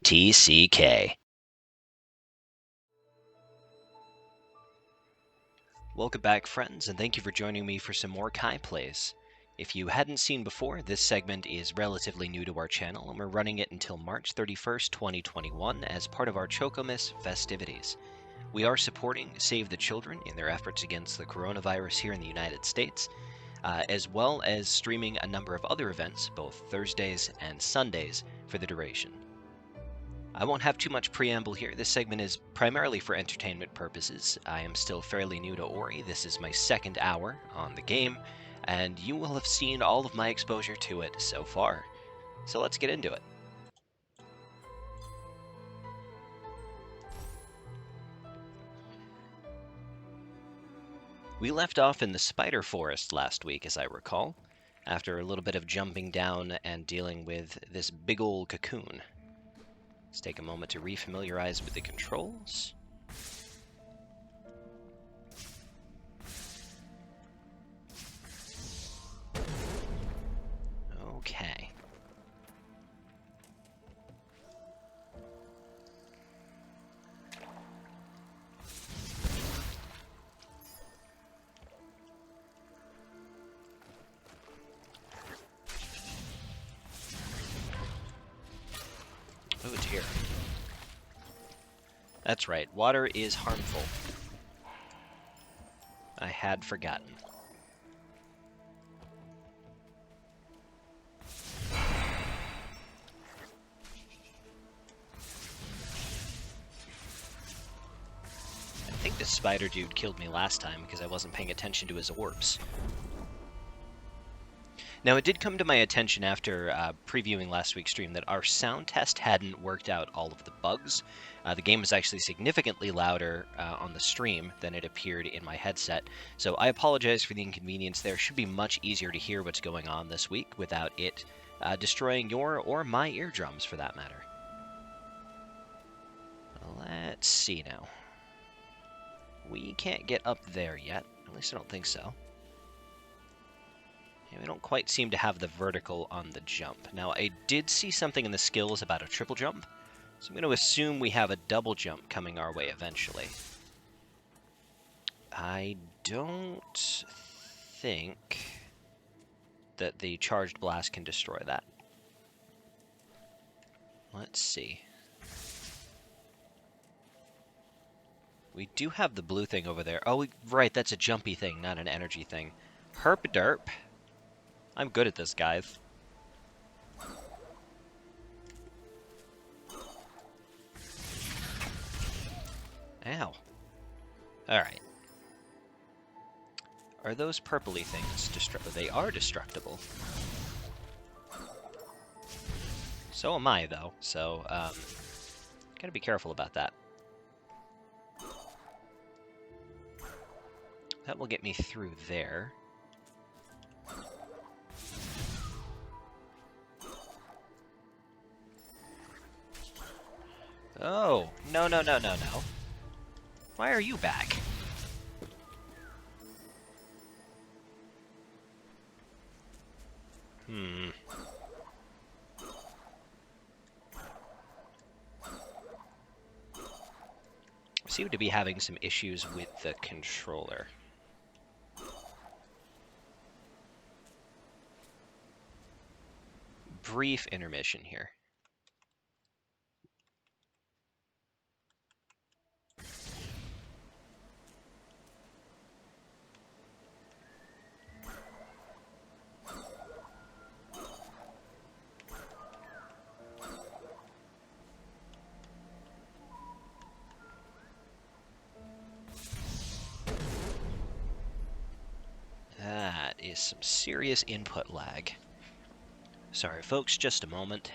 TCK. Welcome back, friends, and thank you for joining me for some more Kai plays. If you hadn't seen before, this segment is relatively new to our channel, and we're running it until March 31st, 2021 as part of our Chocomus festivities. We are supporting Save the Children in their efforts against the coronavirus here in the United States, as well as streaming a number of other events, both Thursdays and Sundays, for the duration. I won't have too much preamble here. This segment is primarily for entertainment purposes. I am still fairly new to Ori. This is my second hour on the game, and you will have seen all of my exposure to it so far. So let's get into it. We left off in the Spider Forest last week, as I recall, after a little bit of jumping down and dealing with this big old cocoon. Let's take a moment to refamiliarize with the controls. Okay. Oh dear. That's right, water is harmful. I had forgotten. I think this spider dude killed me last time because I wasn't paying attention to his orbs. Now, it did come to my attention after previewing last week's stream that our sound test hadn't worked out all of the bugs. The game was actually significantly louder on the stream than it appeared in my headset, so I apologize for the inconvenience there. It should be much easier to hear what's going on this week without it destroying your or my eardrums, for that matter. Let's see now. We can't get up there yet. At least I don't think so. Yeah, we don't quite seem to have the vertical on the jump. Now, I did see something in the skills about a triple jump, so I'm going to assume we have a double jump coming our way eventually. I don't think that the charged blast can destroy that. Let's see. We do have the blue thing over there. Oh, right, that's a jumpy thing, not an energy thing. Herp derp. I'm good at this, guys. Ow. Alright. Are those purpley things destructible? They are destructible. So am I, though, so, gotta be careful about that. That will get me through there. Oh, no, no, no, no, no. Why are you back? I seem to be having some issues with the controller. Brief intermission here. That is some serious input lag. Sorry, folks, just a moment.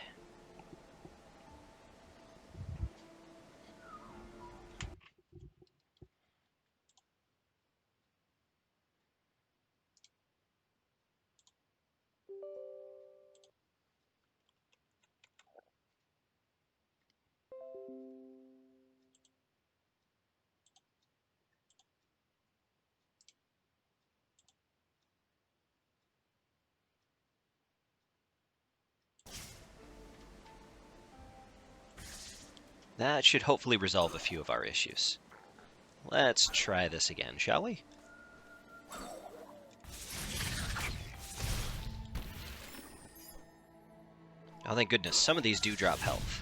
That should hopefully resolve a few of our issues. Let's try this again, shall we? Oh, thank goodness. Some of these do drop health.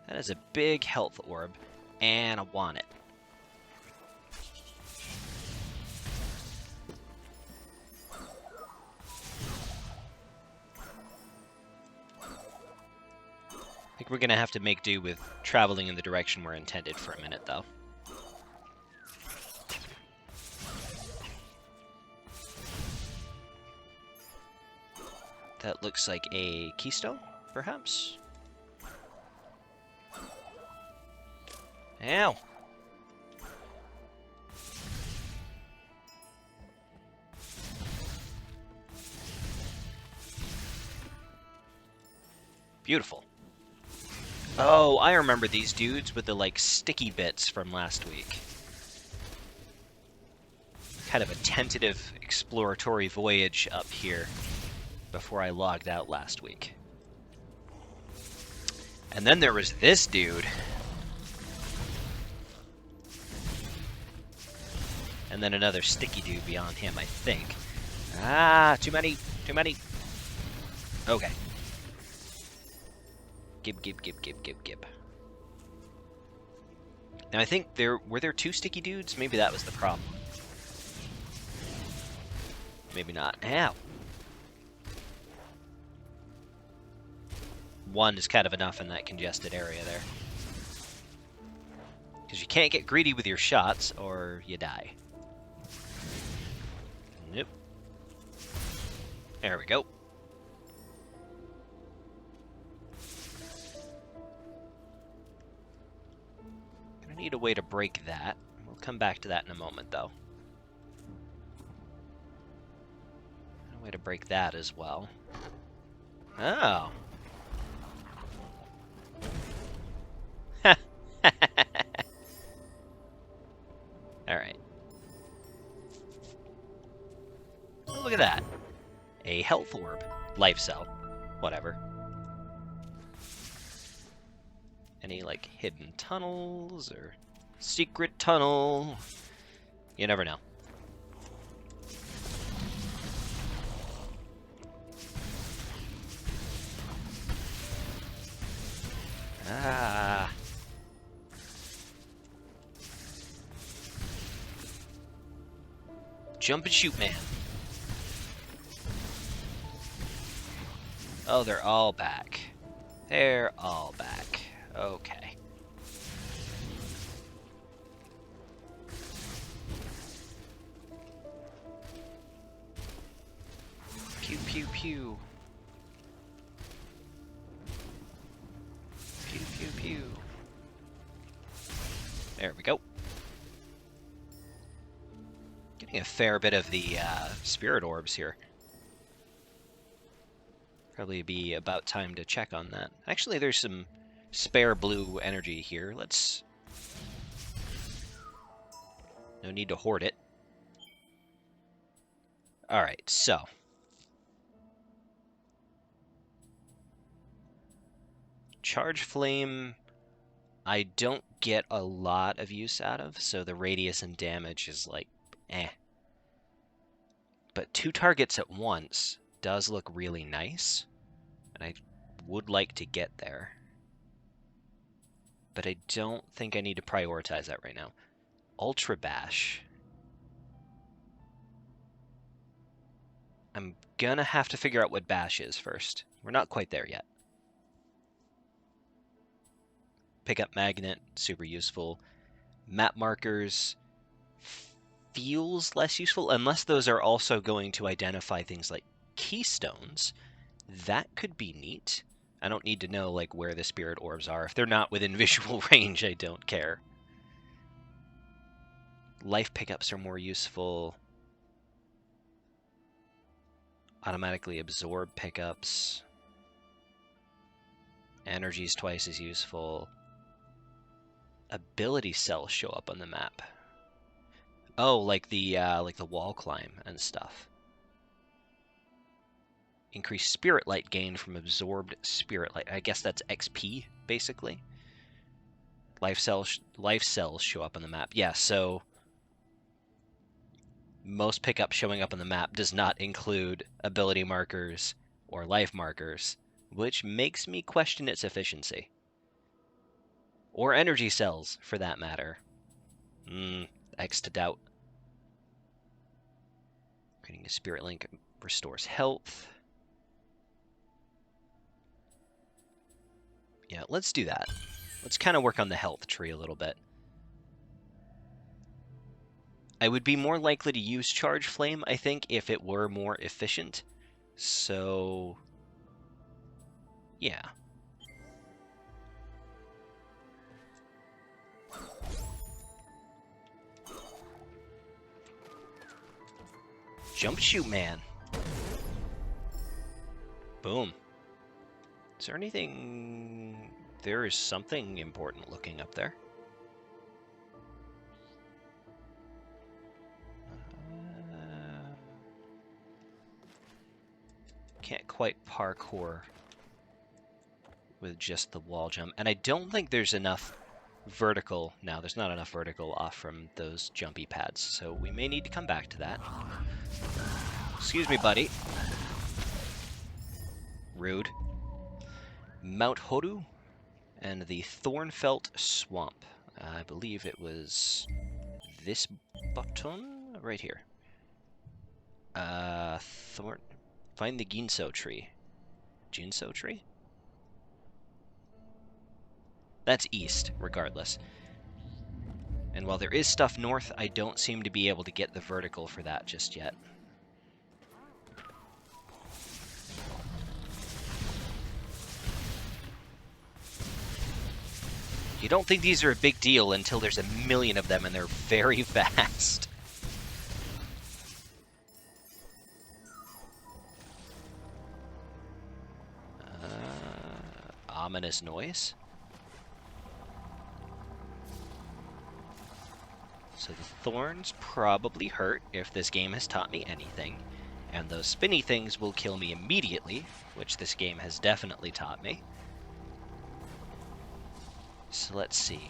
That is a big health orb, and I want it. I think we're going to have to make do with traveling in the direction we're intended for a minute, though. That looks like a keystone, perhaps? Ow! Beautiful. Oh, I remember these dudes with the, like, sticky bits from last week. Kind of a tentative exploratory voyage up here before I logged out last week. And then there was this dude. And then another sticky dude beyond him, I think. Ah, too many, too many. Okay. Gib. Now I think were there two sticky dudes? Maybe that was the problem. Maybe not. Ow. One is kind of enough in that congested area there. Because you can't get greedy with your shots, or you die. Nope. There we go. Gonna need a way to break that. We'll come back to that in a moment, though. A way to break that as well. Oh. Alright. Oh, look at that. A health orb. Life cell. Whatever. Any, like, hidden tunnels or secret tunnel? You never know. Ah. Jump and shoot, man. Oh, they're all back. They're all back. Okay. Pew, pew, pew. Pew, pew, pew. There we go. Getting a fair bit of the spirit orbs here. Probably be about time to check on that. Actually, there's some spare blue energy here. Let's... No need to hoard it. Alright, so... Charge Flame, I don't get a lot of use out of, so the radius and damage is like, eh. But 2 targets at once does look really nice, and I would like to get there. But I don't think I need to prioritize that right now. Ultra Bash. I'm gonna have to figure out what Bash is first. We're not quite there yet. Pickup Magnet, super useful. Map Markers feels less useful, unless those are also going to identify things like keystones. That could be neat. I don't need to know like where the spirit orbs are. If they're not within visual range, I don't care. Life pickups are more useful. Automatically absorb pickups. Energy's twice as useful. Ability cells show up on the map. Oh, like the wall climb and stuff. Increase spirit light gained from absorbed spirit light. I guess that's XP, basically. Life cells show up on the map. Yeah, so most pickup showing up on the map does not include ability markers or life markers, which makes me question its efficiency. Or energy cells, for that matter. X to doubt. Creating a spirit link restores health. Yeah, let's do that. Let's kind of work on the health tree a little bit. I would be more likely to use Charge Flame, I think, if it were more efficient. So, yeah. Jump Shoot Man. Boom. Is there anything... There is something important looking up there. Can't quite parkour with just the wall jump. And I don't think there's enough vertical. No, there's not enough vertical off from those jumpy pads. So we may need to come back to that. Excuse me, buddy. Rude. Mount Horu and the Thornfelt Swamp. I believe it was this button right here. Find the Ginso tree. Jinso tree? That's east, regardless. And while there is stuff north, I don't seem to be able to get the vertical for that just yet. You don't think these are a big deal until there's a million of them and they're very fast. Ominous noise. So the thorns probably hurt if this game has taught me anything. And those spinny things will kill me immediately, which this game has definitely taught me. So let's see.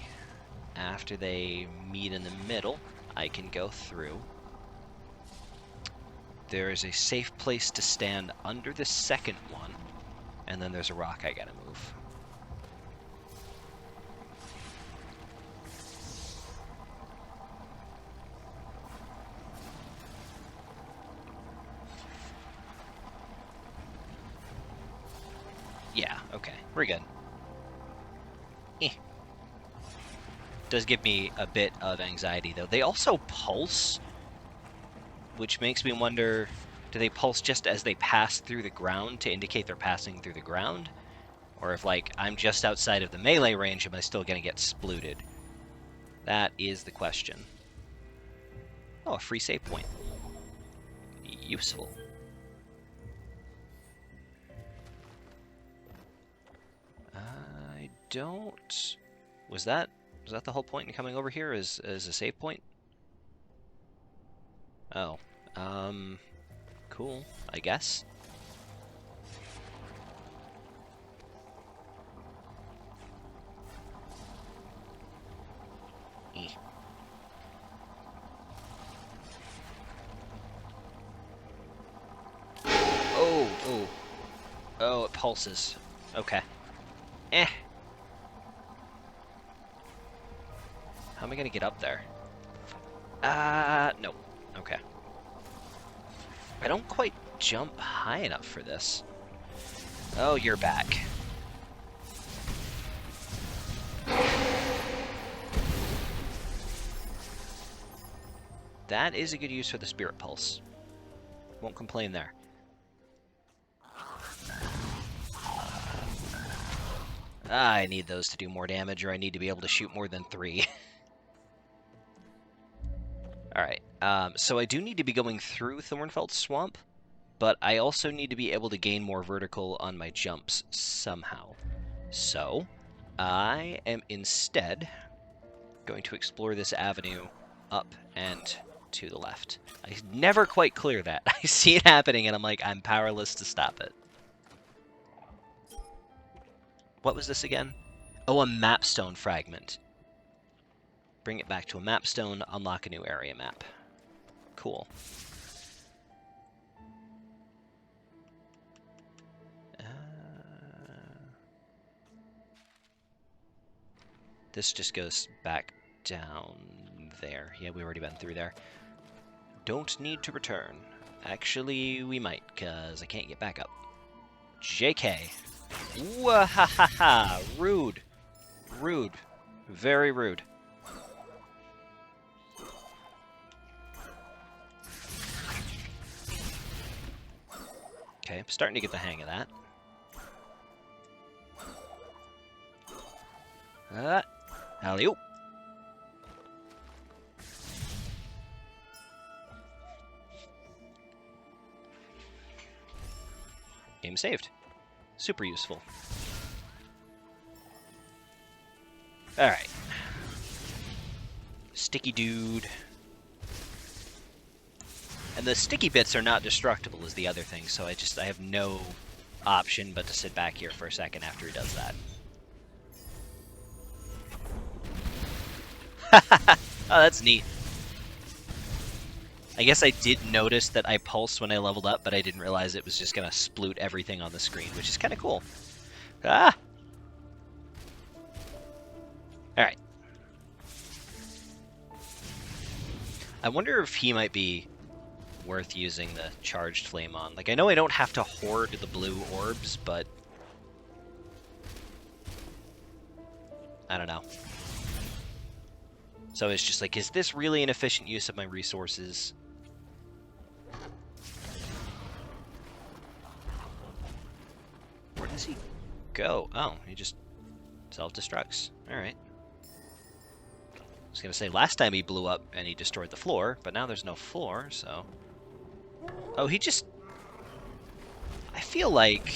After they meet in the middle, I can go through. There is a safe place to stand under the second one, and then there's a rock I gotta move. Yeah, okay, we're good. Does give me a bit of anxiety, though. They also pulse, which makes me wonder, do they pulse just as they pass through the ground to indicate they're passing through the ground? Or if, like, I'm just outside of the melee range, am I still going to get splooted? That is the question. Oh, a free save point. Useful. I don't... Was that the whole point in coming over here, is a save point? Oh. Cool, I guess. Oh, it pulses. Okay. How am I gonna get up there? No. Okay. I don't quite jump high enough for this. Oh, you're back. That is a good use for the Spirit Pulse. Won't complain there. I need those to do more damage, or I need to be able to shoot more than 3. Alright, so I do need to be going through Thornfelt Swamp, but I also need to be able to gain more vertical on my jumps somehow. So, I am instead going to explore this avenue up and to the left. I never quite clear that. I see it happening, and I'm like, I'm powerless to stop it. What was this again? Oh, a mapstone fragment. Bring it back to a mapstone, unlock a new area map. Cool. This just goes back down there. Yeah, we've already been through there. Don't need to return. Actually, we might, because I can't get back up. JK. Wahahaha. Rude. Rude. Very rude. Okay, I'm starting to get the hang of that. Alley-oop. Game saved. Super useful. Alright. Sticky dude. And the sticky bits are not destructible is the other thing, so I have no option but to sit back here for a second after he does that. Oh, that's neat. I guess I did notice that I pulsed when I leveled up, but I didn't realize it was just going to sploot everything on the screen, which is kind of cool. Ah! Alright. I wonder if he might be worth using the charged flame on. Like, I know I don't have to hoard the blue orbs, but I don't know. So it's just like, is this really an efficient use of my resources? Where does he go? Oh, he just self-destructs. Alright. I was gonna say, last time he blew up and he destroyed the floor, but now there's no floor, so... Oh, he just... I feel like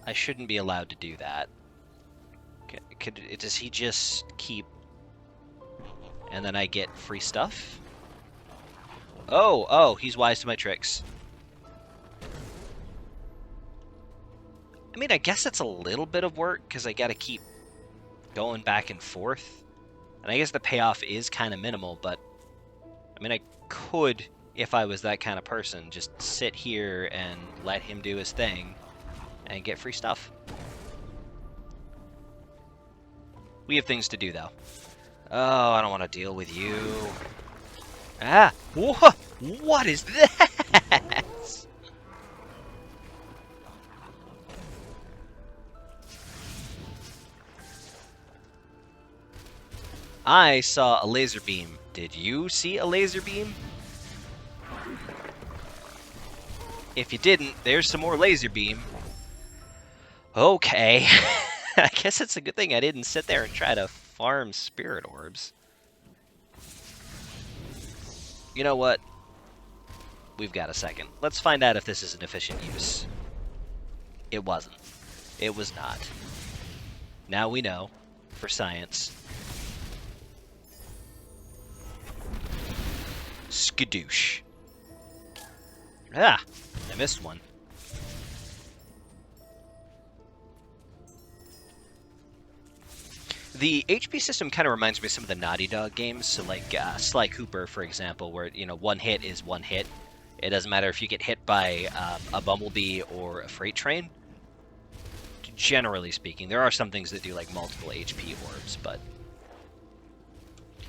I shouldn't be allowed to do that. Does he just keep... and then I get free stuff? Oh, he's wise to my tricks. I mean, I guess it's a little bit of work, because I gotta keep going back and forth. And I guess the payoff is kind of minimal, but... I mean, I could, if I was that kind of person, just sit here and let him do his thing and get free stuff. We have things to do, though. Oh, I don't want to deal with you. Ah! What is that? I saw a laser beam. Did you see a laser beam? If you didn't, there's some more laser beam. Okay. I guess it's a good thing I didn't sit there and try to farm spirit orbs. You know what? We've got a second. Let's find out if this is an efficient use. It wasn't. It was not. Now we know, for science. Skadoosh. Ah! I missed one. The HP system kind of reminds me of some of the Naughty Dog games, so like Sly Cooper, for example, where, you know, one hit is one hit. It doesn't matter if you get hit by a bumblebee or a freight train. Generally speaking, there are some things that do like multiple HP orbs, but...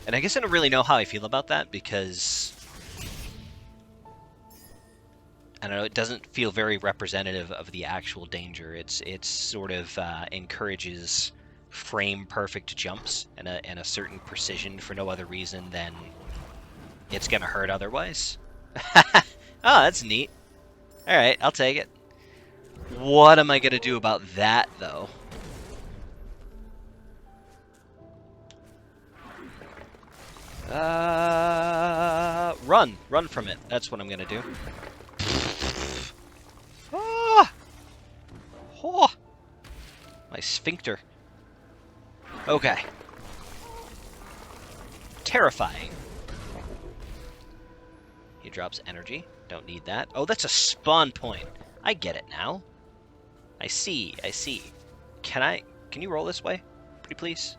And I guess I don't really know how I feel about that, because... I don't know, it doesn't feel very representative of the actual danger. It's sort of encourages frame-perfect jumps and a certain precision for no other reason than it's gonna hurt otherwise. Oh, that's neat. Alright, I'll take it. What am I gonna do about that, though? Run! Run from it. That's what I'm gonna do. Ah! Oh! My sphincter. Okay. Terrifying. He drops energy. Don't need that. Oh, that's a spawn point. I get it now. I see. I see. Can you roll this way? Pretty please?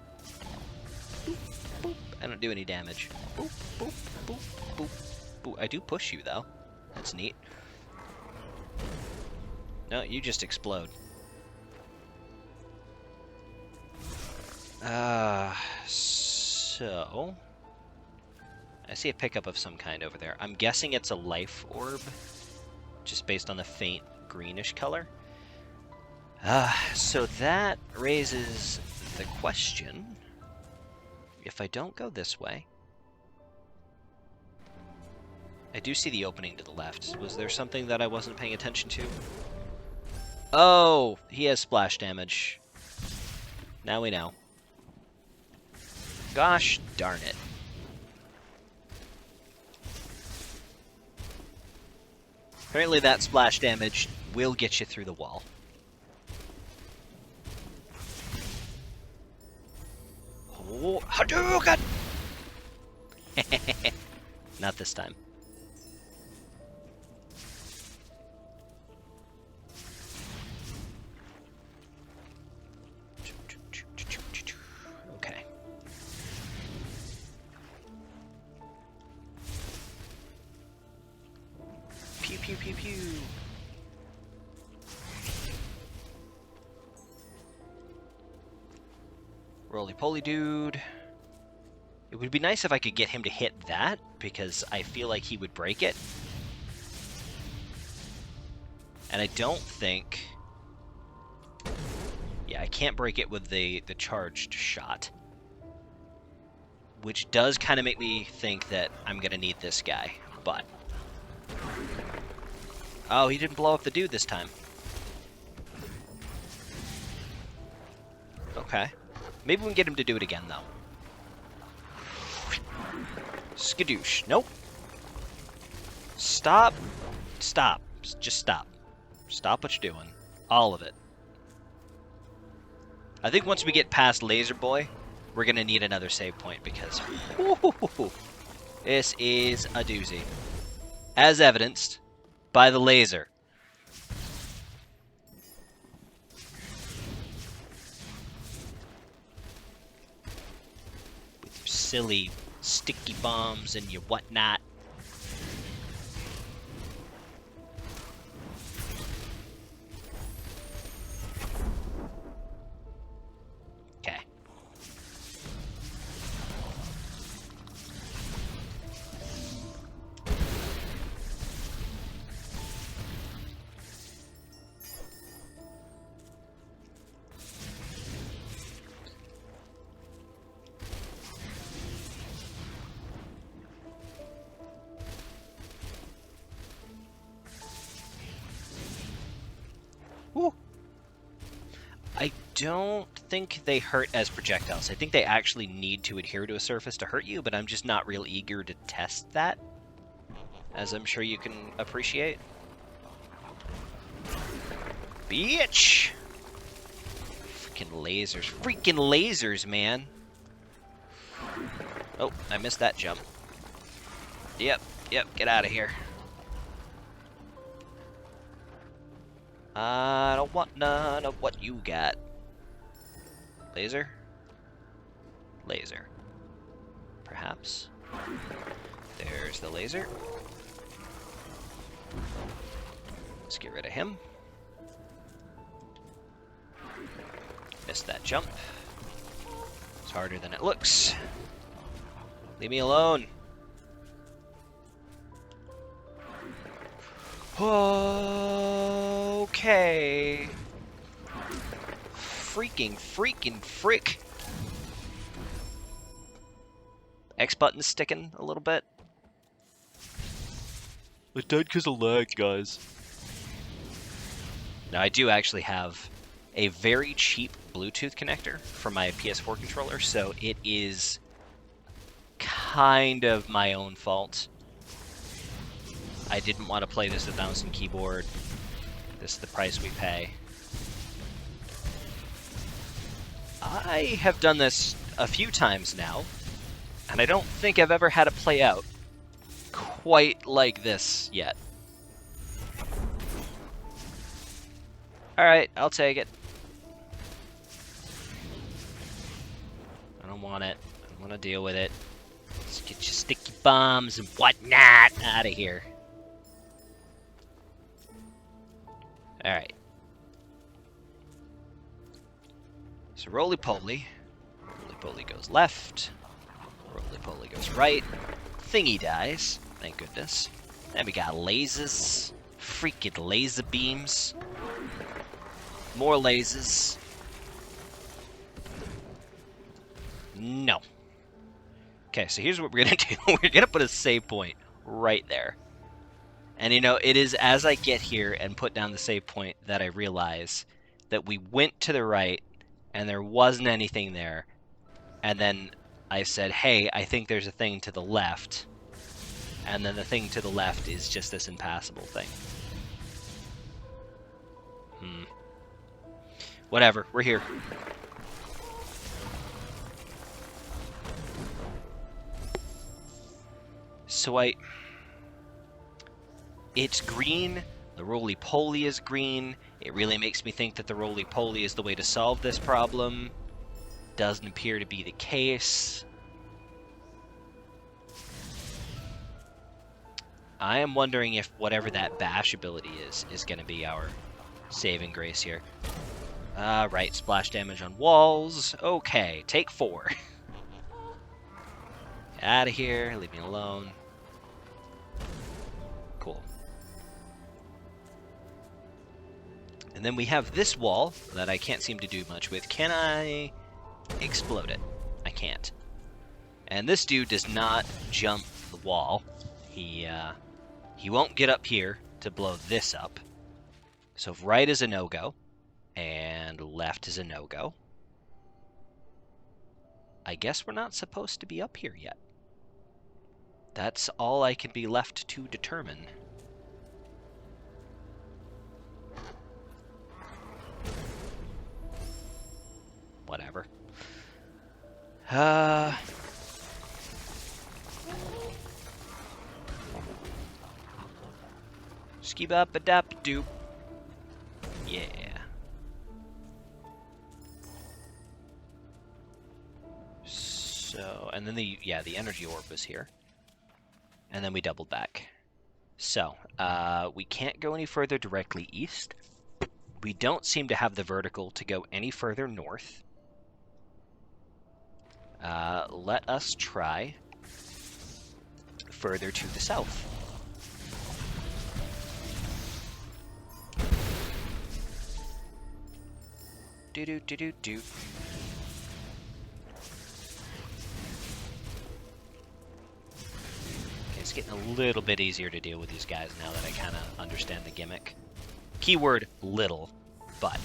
Boop, boop. I don't do any damage. Boop, boop, boop, boop, boop. I do push you, though. That's neat. No, you just explode. So... I see a pickup of some kind over there. I'm guessing it's a life orb, just based on the faint greenish color. So that raises the question, if I don't go this way... I do see the opening to the left. Was there something that I wasn't paying attention to? Oh, he has splash damage. Now we know. Gosh darn it. Apparently that splash damage will get you through the wall. Oh, Hadouken! Not this time. Okay. Pew pew pew pew. Roly-poly dude. It would be nice if I could get him to hit that, because I feel like he would break it. And I don't think... Yeah, I can't break it with the charged shot. Which does kind of make me think that I'm going to need this guy, but... Oh, he didn't blow up the dude this time. Okay. Maybe we can get him to do it again, though. Skadoosh. Nope. Stop. Stop. Just stop. Stop what you're doing. All of it. I think once we get past Laser Boy, we're going to need another save point, because this is a doozy. As evidenced by the laser. With your silly sticky bombs and your whatnot. Okay. Woo. I don't think they hurt as projectiles. I think they actually need to adhere to a surface to hurt you, but I'm just not real eager to test that, as I'm sure you can appreciate. Bitch! Freaking lasers. Freaking lasers, man! Oh, I missed that jump. Yep, get out of here. I don't want none of what you got. Laser? Laser. Perhaps. There's the laser. Let's get rid of him. Missed that jump. It's harder than it looks. Leave me alone. Okay. Freaking frick. X button's sticking a little bit. It died because of lag, guys. Now, I do actually have a very cheap Bluetooth connector for my PS4 controller, so it is kind of my own fault. I didn't want to play this with mouse and keyboard. This is the price we pay. I have done this a few times now, and I don't think I've ever had it play out quite like this yet. Alright, I'll take it. I don't want it. I don't want to deal with it. Let's get your sticky bombs and whatnot out of here. Alright. So roly-poly. Roly-poly goes left. Roly-poly goes right. Thingy dies. Thank goodness. Then we got lasers. Freaking laser beams. More lasers. No. Okay, so here's what we're gonna do. We're gonna put a save point right there. And you know, it is as I get here and put down the save point that I realize that we went to the right and there wasn't anything there. And then I said, hey, I think there's a thing to the left. And then the thing to the left is just this impassable thing. Whatever, we're here. So it's green, the roly-poly is green. It really makes me think that the roly-poly is the way to solve this problem. Doesn't appear to be the case. I am wondering if whatever that bash ability is going to be our saving grace here. Right, splash damage on walls. Okay, take 4. Out of here, leave me alone. Cool. And then we have this wall that I can't seem to do much with. Can I explode it? I can't. And this dude does not jump the wall. He won't get up here to blow this up. So if right is a no-go, and left is a no-go, I guess we're not supposed to be up here yet. That's all I can be left to determine. Whatever. Skee-bop-a-dop-doop. Yeah. So, and then the energy orb was here. And then we doubled back. So, we can't go any further directly east. We don't seem to have the vertical to go any further north. Let us try further to the south. Do-do-do-do-do. Okay, it's getting a little bit easier to deal with these guys now that I kind of understand the gimmick. Keyword little, but.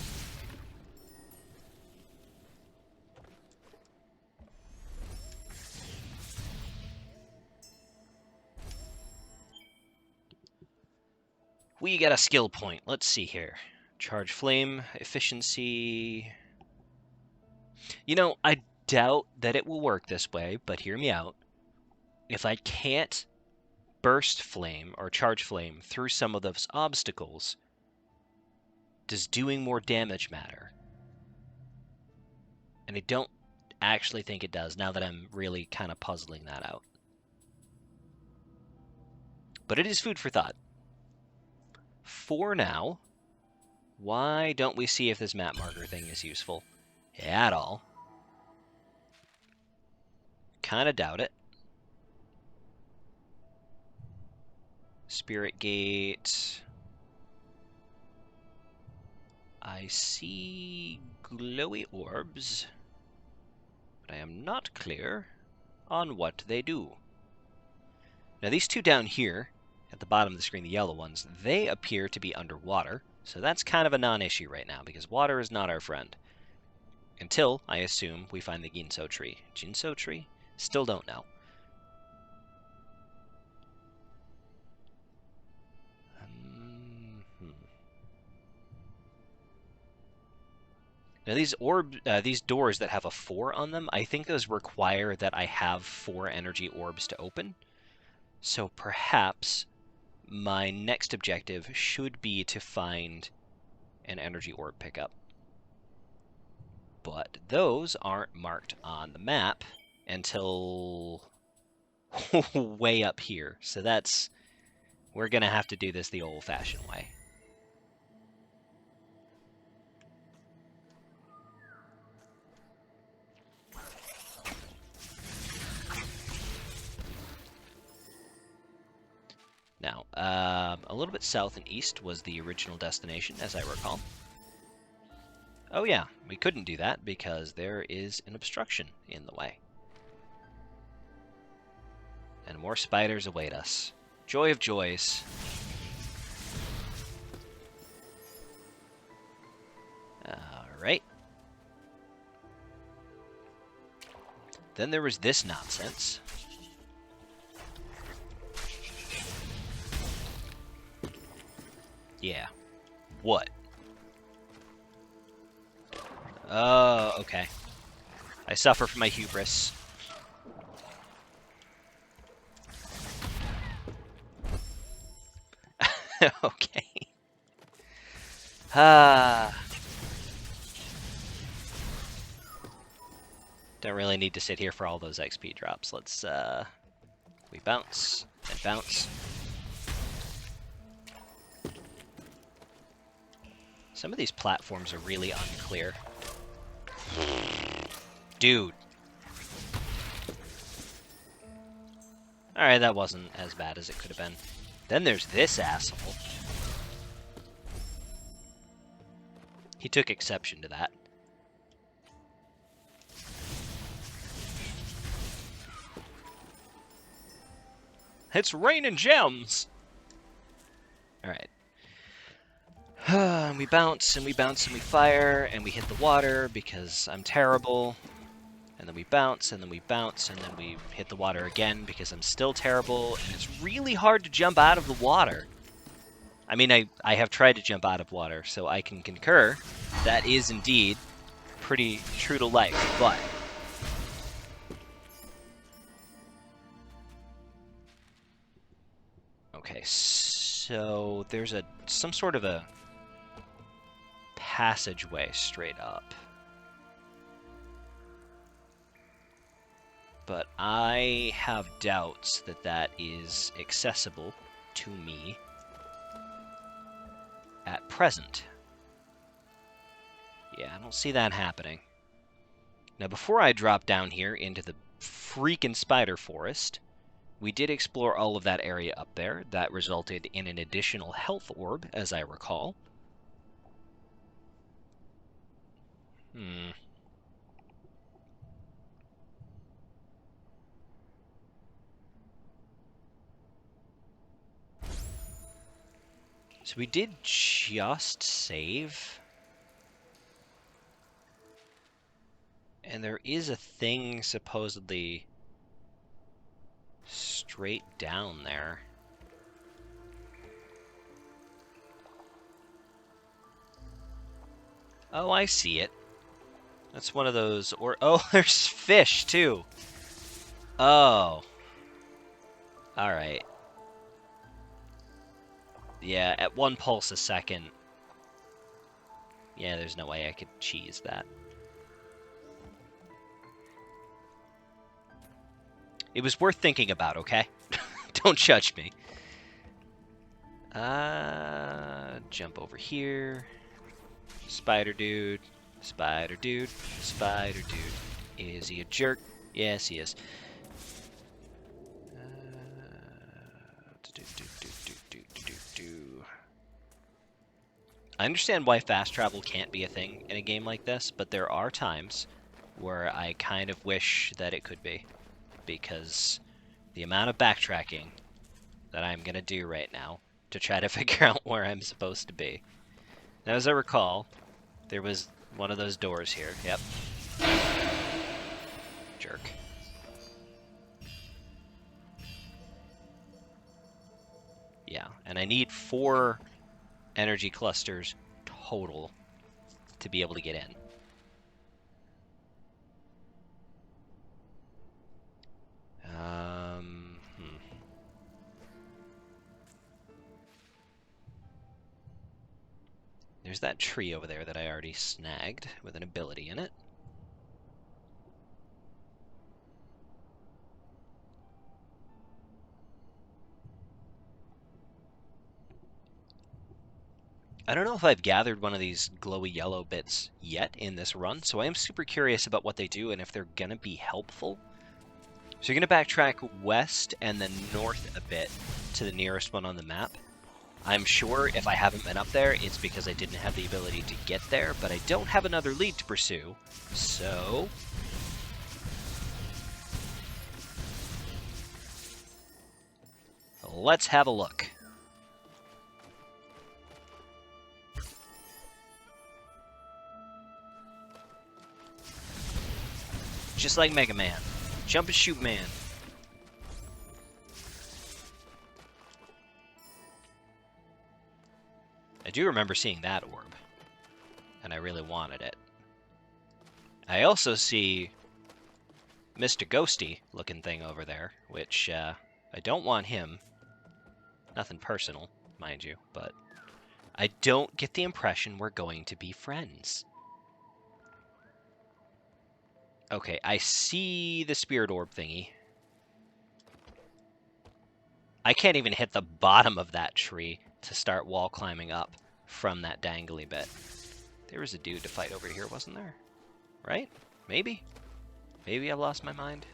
We got a skill point. Let's see here. Charge flame, efficiency. You know, I doubt that it will work this way, but hear me out. If I can't burst flame or charge flame through some of those obstacles, does doing more damage matter? And I don't actually think it does, now that I'm really kind of puzzling that out. But it is food for thought. For now, why don't we see if this map marker thing is useful at all? Kind of doubt it. Spirit Gate. I see glowy orbs, but I am not clear on what they do. Now these two down here, at the bottom of the screen, the yellow ones, they appear to be underwater, so that's kind of a non-issue right now, because water is not our friend. Until, I assume, we find the Ginso tree. Ginso tree? Still don't know. Now these doors that have a 4 on them, I think those require that I have 4 energy orbs to open. So perhaps my next objective should be to find an energy orb pickup. But those aren't marked on the map until way up here. So we're going to have to do this the old-fashioned way. Now, a little bit south and east was the original destination, as I recall. Oh yeah, we couldn't do that because there is an obstruction in the way. And more spiders await us. Joy of joys. Alright. Then there was this nonsense. Yeah. What? Oh, okay. I suffer from my hubris. Okay. Don't really need to sit here for all those XP drops. Let's, we bounce and bounce. Some of these platforms are really unclear. Dude. Alright, that wasn't as bad as it could have been. Then there's this asshole. He took exception to that. It's raining gems! Alright. We bounce, and we bounce, and we fire, and we hit the water because I'm terrible. And then we bounce, and then we bounce, and then we hit the water again because I'm still terrible. And it's really hard to jump out of the water. I mean, I have tried to jump out of water, so I can concur. That is indeed pretty true to life, but... Okay, so there's some sort of a passageway straight up. But I have doubts that that is accessible to me at present. Yeah, I don't see that happening. Now, before I drop down here into the freaking spider forest, we did explore all of that area up there. That resulted in an additional health orb, as I recall. So we did just save. And there is a thing supposedly straight down there. Oh, I see it. That's one of those, oh, there's fish too. Oh. Alright. Yeah, at 1 pulse a second. Yeah, there's no way I could cheese that. It was worth thinking about, okay? Don't judge me. Jump over here. Spider dude. Spider dude. Spider dude. Is he a jerk? Yes, he is. I understand why fast travel can't be a thing in a game like this, but there are times where I kind of wish that it could be. Because the amount of backtracking that I'm going to do right now to try to figure out where I'm supposed to be. Now, as I recall, there was one of those doors here. Yep. Jerk. Yeah, and I need 4 energy clusters total to be able to get in. There's that tree over there that I already snagged with an ability in it. I don't know if I've gathered one of these glowy yellow bits yet in this run, so I am super curious about what they do and if they're going to be helpful. So you're going to backtrack west and then north a bit to the nearest one on the map. I'm sure if I haven't been up there, it's because I didn't have the ability to get there, but I don't have another lead to pursue, so... let's have a look. Just like Mega Man. Jump and shoot man. I do remember seeing that orb, and I really wanted it. I also see Mr. Ghosty looking thing over there, which I don't want him. Nothing personal, mind you, but I don't get the impression we're going to be friends. Okay, I see the spirit orb thingy. I can't even hit the bottom of that tree to start wall climbing up from that dangly bit. There was a dude to fight over here, wasn't there? Right? Maybe? Maybe I've lost my mind.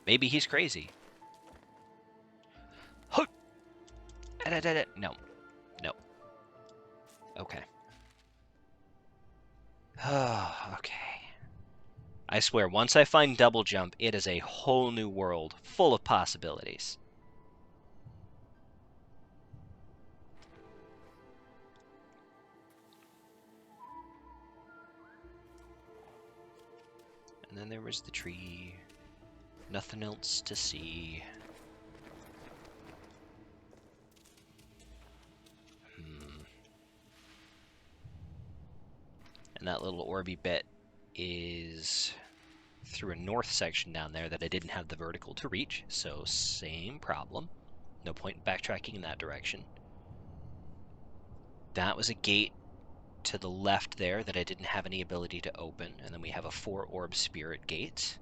Maybe he's crazy. No. No. Okay. Okay. I swear, once I find double jump, it is a whole new world full of possibilities. And then there was the tree. Nothing else to see. And that little orby bit is through a north section down there that I didn't have the vertical to reach, so same problem. No point in backtracking in that direction. That was a gate to the left there that I didn't have any ability to open, and then we have a 4-orb spirit gate.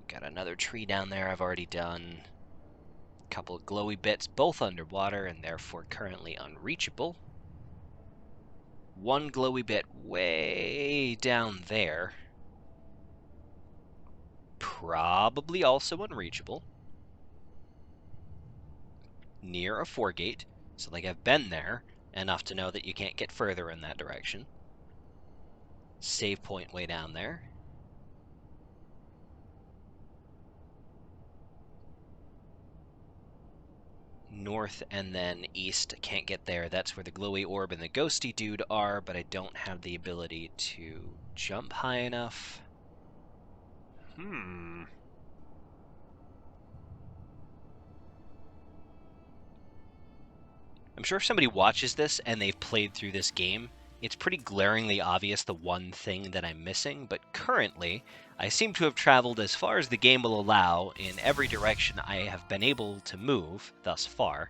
Got another tree down there I've already done. A couple of glowy bits, both underwater and therefore currently unreachable. One glowy bit way down there. Probably also unreachable. Near a 4-gate, so like I've been there enough to know that you can't get further in that direction. Save point way down there. North and then east, can't get there. That's where the glowy orb and the ghosty dude are, but I don't have the ability to jump high enough. I'm sure if somebody watches this and they've played through this game, it's pretty glaringly obvious the one thing that I'm missing, but currently, I seem to have traveled as far as the game will allow in every direction I have been able to move thus far,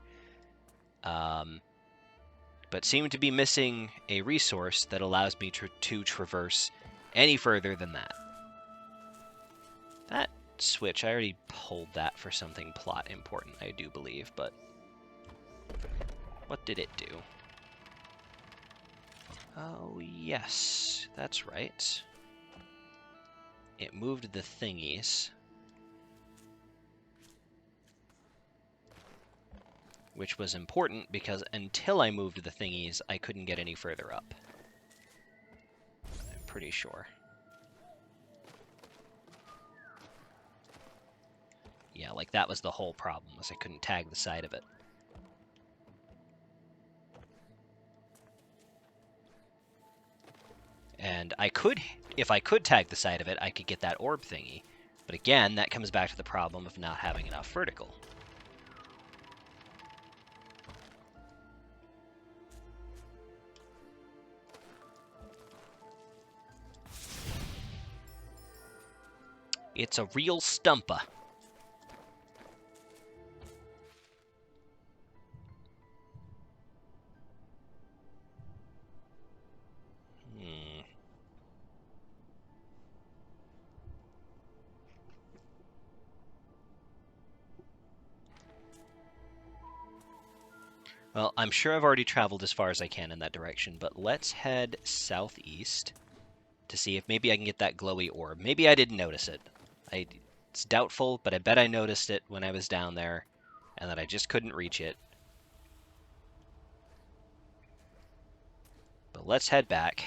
but seem to be missing a resource that allows me to traverse any further than that. That switch, I already pulled that for something plot important, I do believe, but what did it do? Oh, yes, that's right. It moved the thingies. Which was important because until I moved the thingies, I couldn't get any further up. I'm pretty sure. Yeah, like that was the whole problem, was I couldn't tag the side of it. And I could, if I could tag the side of it, I could get that orb thingy. But again, that comes back to the problem of not having enough vertical. It's a real stumper. Well, I'm sure I've already traveled as far as I can in that direction, but let's head southeast to see if maybe I can get that glowy orb. Maybe I didn't notice it. It's doubtful, but I bet I noticed it when I was down there, and that I just couldn't reach it. But let's head back.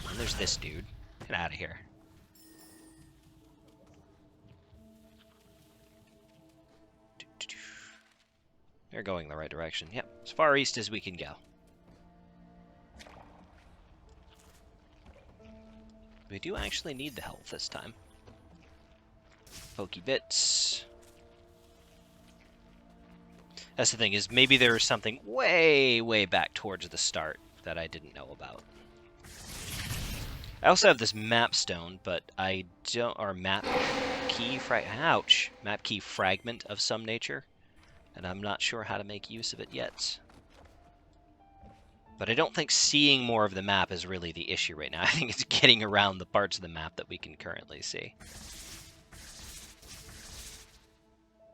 And there's this dude. Get out of here. They're going the right direction. Yep, as far east as we can go. We do actually need the health this time. Pokey bits. That's the thing, is maybe there was something way, way back towards the start that I didn't know about. I also have this map stone, but I don't, or map key fragment of some nature, and I'm not sure how to make use of it yet. But I don't think seeing more of the map is really the issue right now. I think it's getting around the parts of the map that we can currently see.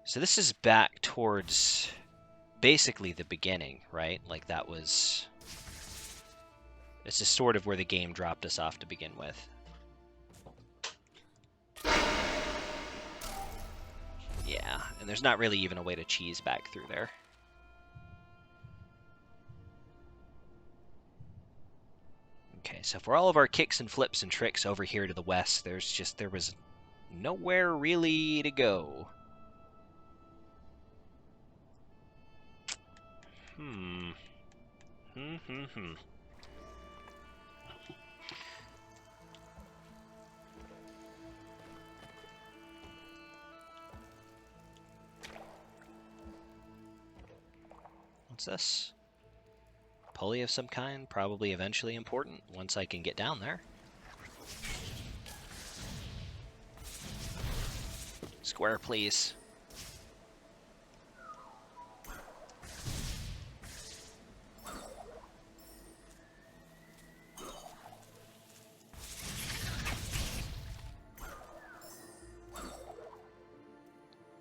So this is back towards basically the beginning, right? Like that was... This is sort of where the game dropped us off to begin with. Yeah, and there's not really even a way to cheese back through there. Okay, so for all of our kicks and flips and tricks over here to the west, there was nowhere really to go. What's this? Pulley of some kind, probably eventually important once I can get down there. Square, please.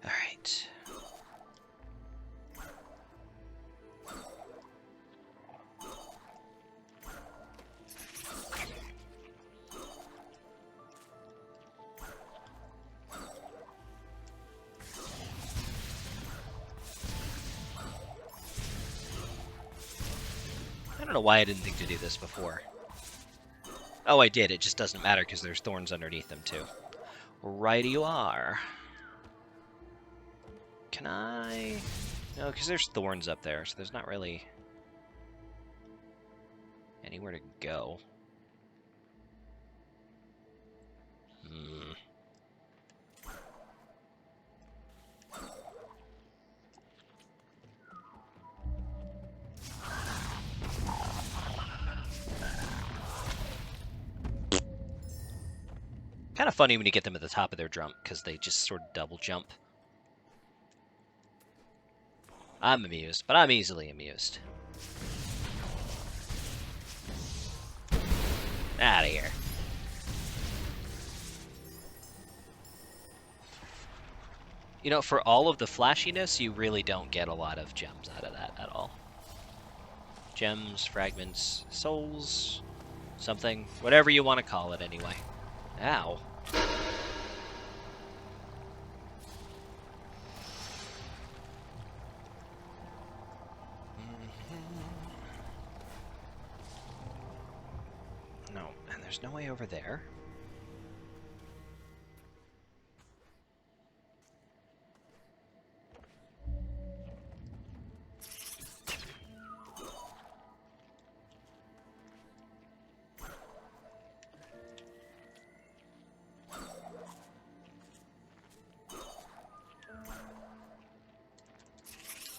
All right. I don't know why I didn't think to do this before. Oh, I did. It just doesn't matter because there's thorns underneath them, too. Righty you are. Can I... No, because there's thorns up there, so there's not really anywhere to go. Kind of funny when you get them at the top of their jump, because they just sort of double jump. I'm amused, but I'm easily amused. Out of here. You know, for all of the flashiness, you really don't get a lot of gems out of that at all. Gems, fragments, souls, something, whatever you want to call it anyway. Ow. No, and there's no way over there.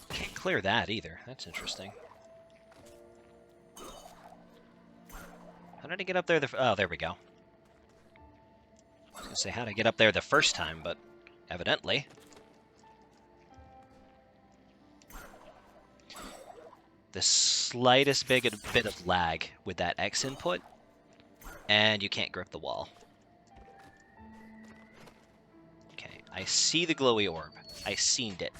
Can't clear that either. That's interesting. How did I get up there? Oh, there we go. I was gonna say how to get up there the first time, but evidently. The slightest bit of lag with that X input, and you can't grip the wall. Okay, I see the glowy orb. I seen it.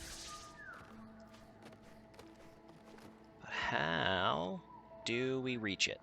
how do we reach it?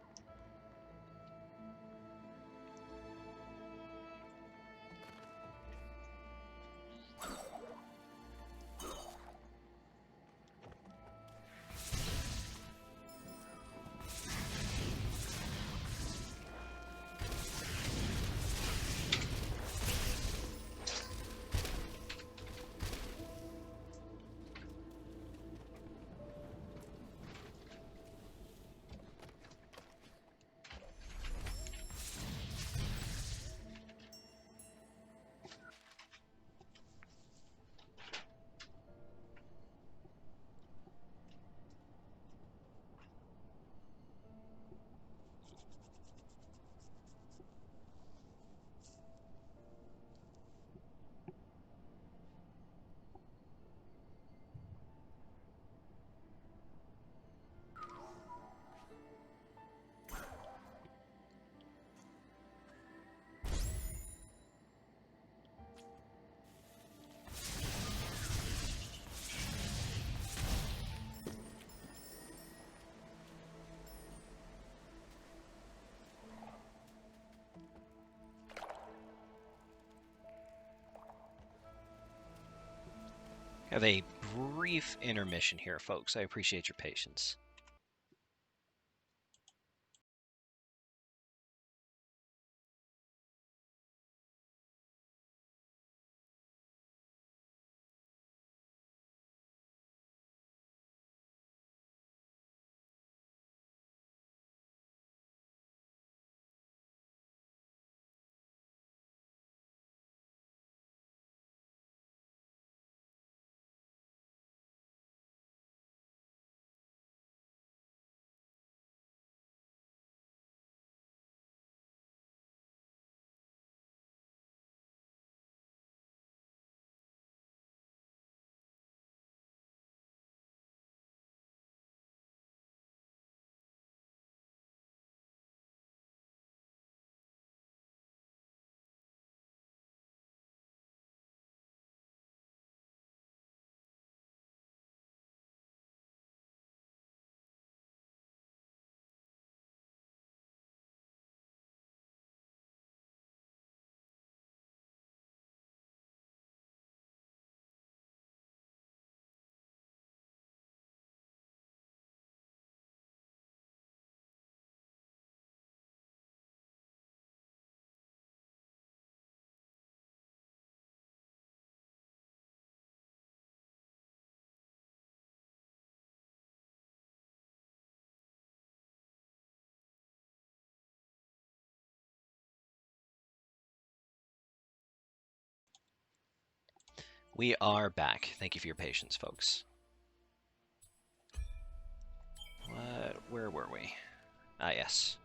Have a brief intermission here, folks. I appreciate your patience. We are back. Thank you for your patience, folks. Where were we? Ah, yes.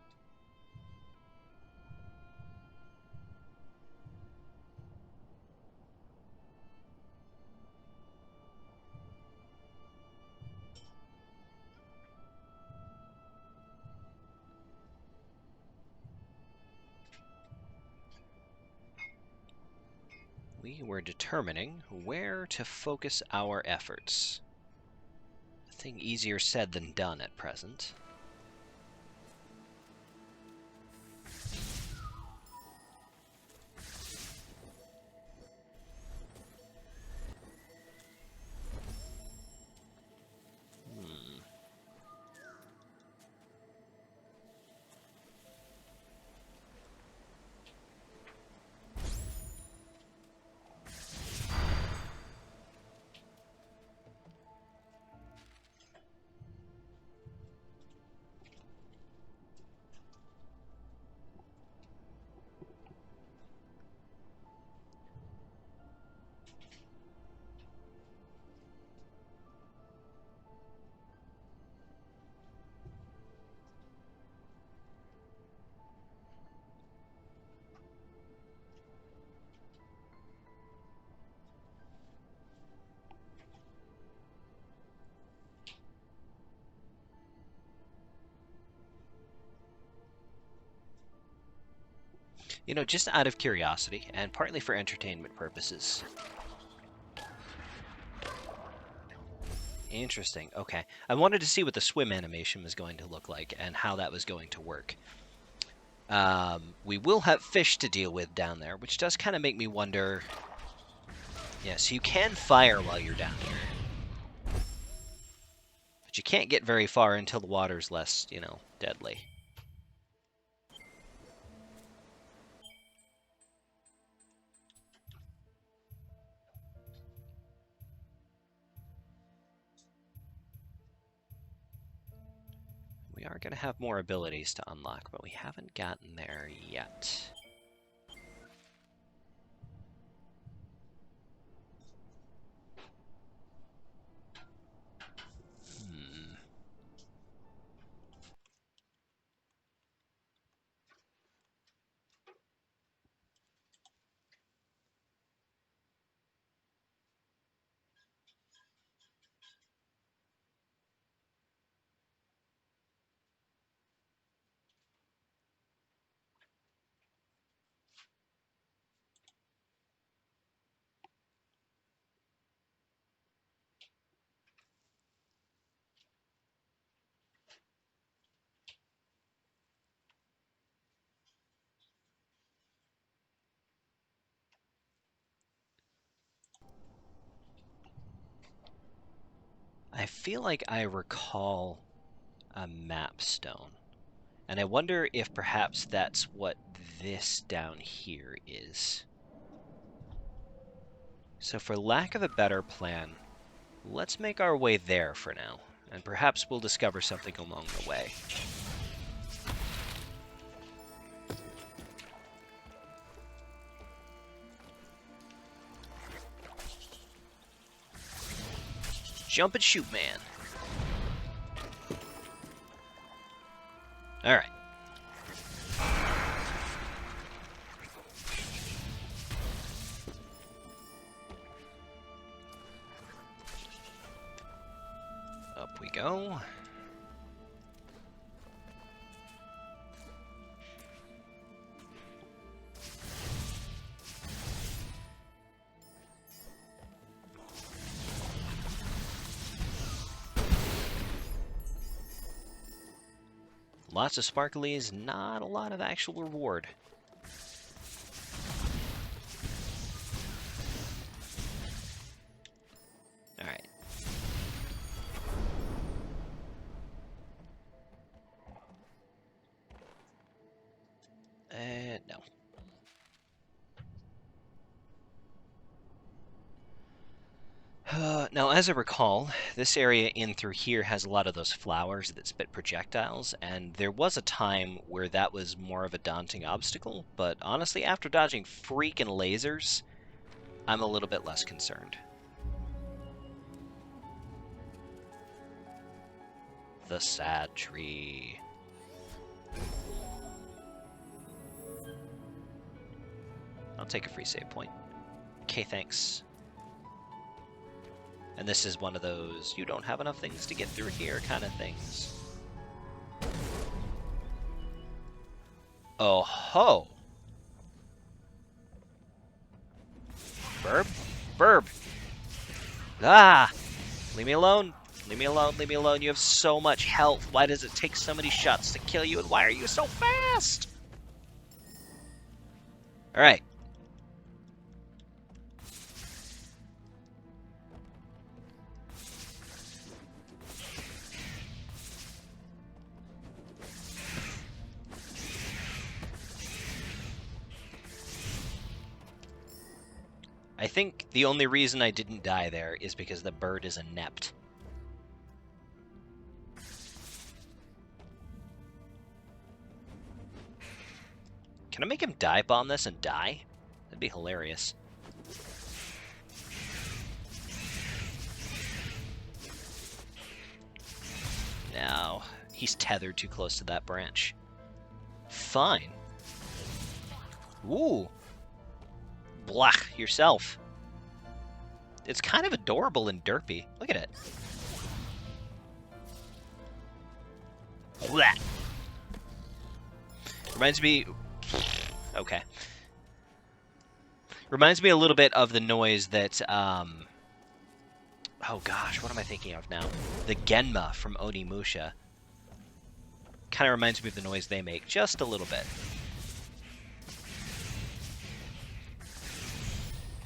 We were determining where to focus our efforts. A thing easier said than done at present. You know, just out of curiosity, and partly for entertainment purposes, Interesting. Okay. I wanted to see what the swim animation was going to look like and how that was going to work. We will have fish to deal with down there, which does kind of make me wonder. Yeah, so you can fire while you're down here. But you can't get very far until the water's less, deadly. We are going to have more abilities to unlock, but we haven't gotten there yet. I feel like I recall a map stone. And I wonder if perhaps that's what this down here is. So for lack of a better plan, let's make our way there for now. And perhaps we'll discover something along the way. Jump and shoot, man. All right. Up we go. Lots of sparklies, not a lot of actual reward. Alright. No. Now, as I recall, this area in through here has a lot of those flowers that spit projectiles, and there was a time where that was more of a daunting obstacle, but honestly, after dodging freaking lasers, I'm a little bit less concerned. The sad tree. I'll take a free save point. Okay, thanks. And this is one of those, you don't have enough things to get through here kind of things. Oh ho! Burb? Burb! Ah! Leave me alone! Leave me alone, leave me alone. You have so much health. Why does it take so many shots to kill you, and why are you so fast? Alright. I think the only reason I didn't die there is because the bird is inept. Can I make him dive bomb this and die? That'd be hilarious. No, he's tethered too close to that branch. Fine. Ooh. Blech, yourself. It's kind of adorable and derpy. Look at it. Blech. Reminds me... Okay. Reminds me a little bit of the noise that, Oh gosh, what am I thinking of now? The Genma from Onimusha. Kind of reminds me of the noise they make, just a little bit.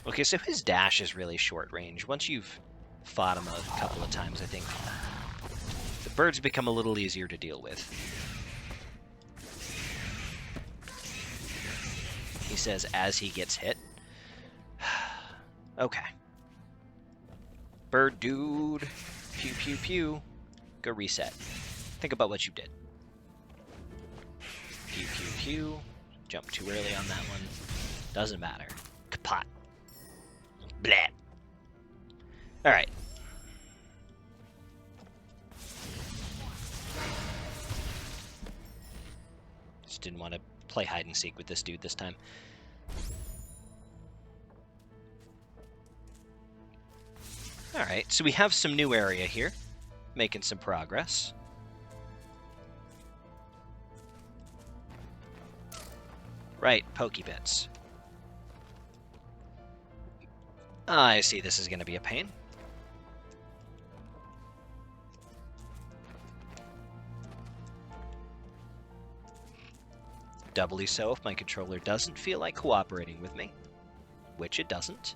Okay, so his dash is really short range. Once you've fought him a couple of times, I think the birds become a little easier to deal with. He says as he gets hit. Okay. Bird dude. Pew, pew, pew. Go reset. Think about what you did. Pew, pew, pew. Jump too early on that one. Doesn't matter. Kaput. Blah. Alright. Just didn't want to play hide and seek with this dude this time. Alright, so we have some new area here. Making some progress. Right, Pokebits. I see this is going to be a pain. Doubly so if my controller doesn't feel like cooperating with me, which it doesn't.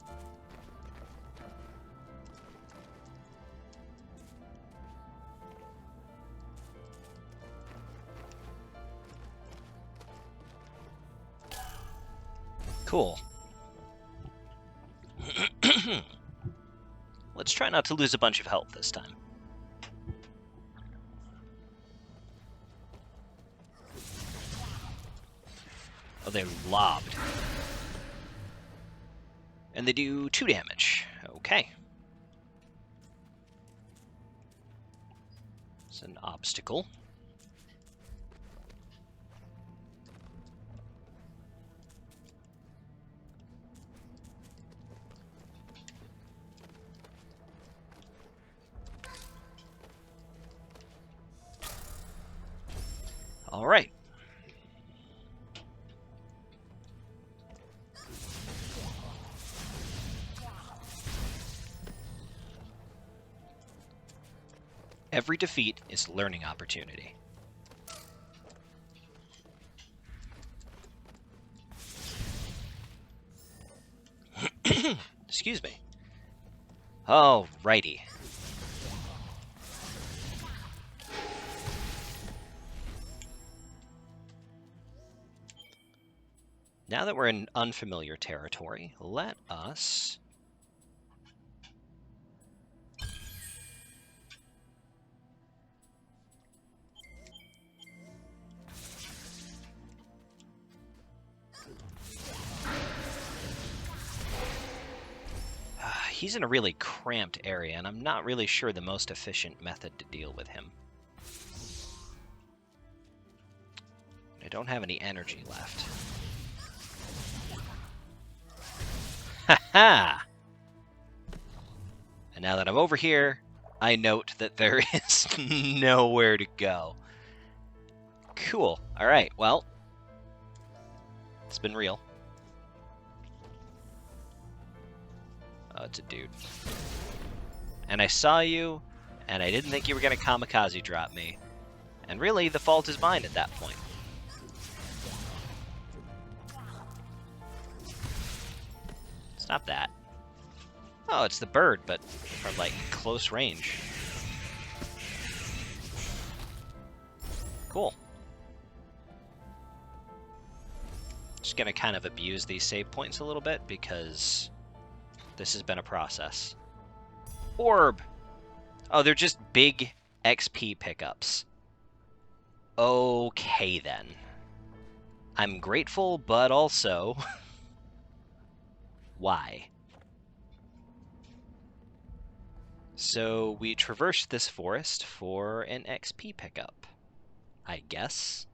Cool. Let's try not to lose a bunch of health this time. Oh, they lobbed. And they do 2 damage. Okay. It's an obstacle. All right. Every defeat is a learning opportunity. Excuse me. Alrighty. Now that we're in unfamiliar territory, let us... He's in a really cramped area, and I'm not really sure the most efficient method to deal with him. I don't have any energy left. Ha-ha! And now that I'm over here, I note that there is nowhere to go. Cool. Alright, well, it's been real. Oh, it's a dude. And I saw you, and I didn't think you were going to kamikaze drop me. And really, the fault is mine at that point. Stop that. Oh, it's the bird, but from, like, close range. Cool. Just gonna kind of abuse these save points a little bit, because this has been a process. Orb! Oh, they're just big XP pickups. Okay, then. I'm grateful, but also... Why? So we traversed this forest for an XP pickup, I guess.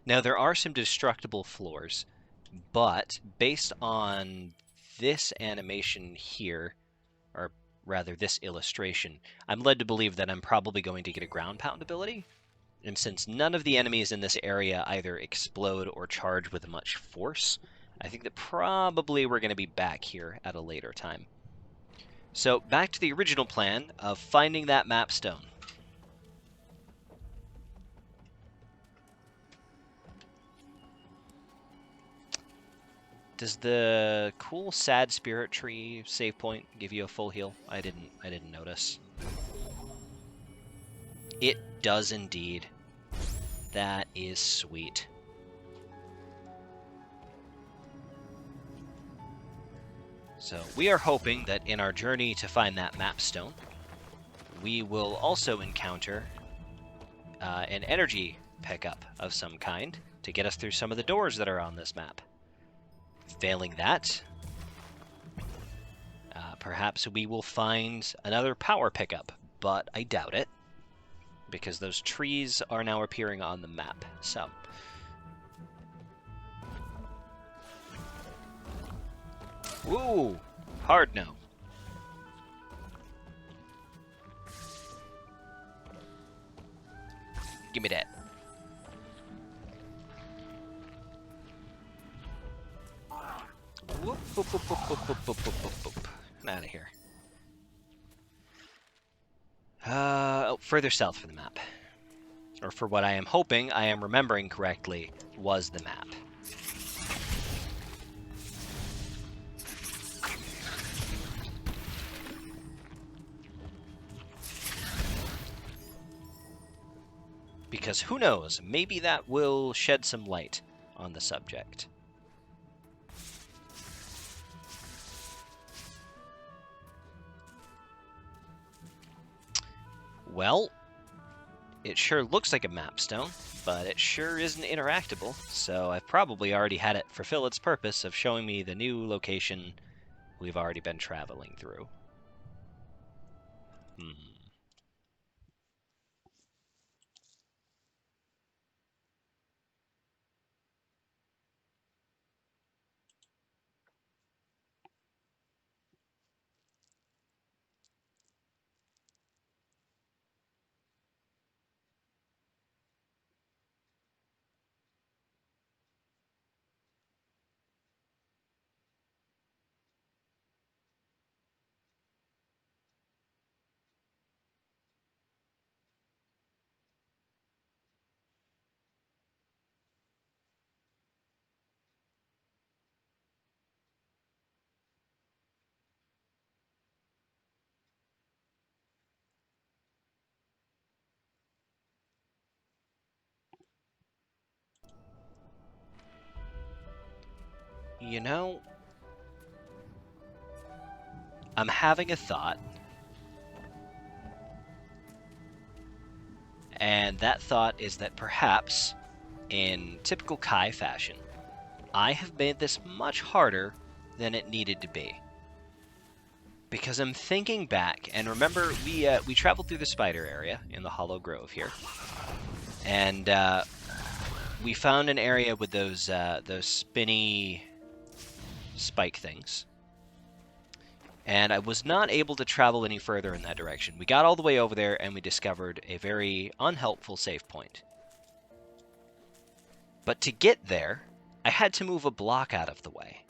Now there are some destructible floors, but based on this animation here, or rather this illustration, I'm led to believe that I'm probably going to get a ground pound ability. And since none of the enemies in this area either explode or charge with much force, I think that probably we're going to be back here at a later time. So back to the original plan of finding that map stone. Does the cool sad spirit tree save point give you a full heal? I didn't notice. It does indeed. That is sweet. So we are hoping that in our journey to find that map stone, we will also encounter an energy pickup of some kind to get us through some of the doors that are on this map. Failing that, perhaps we will find another power pickup, but I doubt it, because those trees are now appearing on the map. So ooh, hard no. Give me that. Whoop, whoop, whoop, whoop, whoop, whoop, whoop, whoop, whoop. I'm out of here. Oh, further south for the map. Or for what I am hoping I am remembering correctly was the map. Because who knows, maybe that will shed some light on the subject. Well, it sure looks like a map stone, but it sure isn't interactable, so I've probably already had it fulfill its purpose of showing me the new location we've already been traveling through. You know, I'm having a thought, and that thought is that perhaps, in typical Kai fashion, I have made this much harder than it needed to be. Because I'm thinking back, and remember, we traveled through the spider area in the Hollow Grove here, and we found an area with those spinny spike things. And I was not able to travel any further in that direction. We got all the way over there, and we discovered a very unhelpful save point. But to get there, I had to move a block out of the way.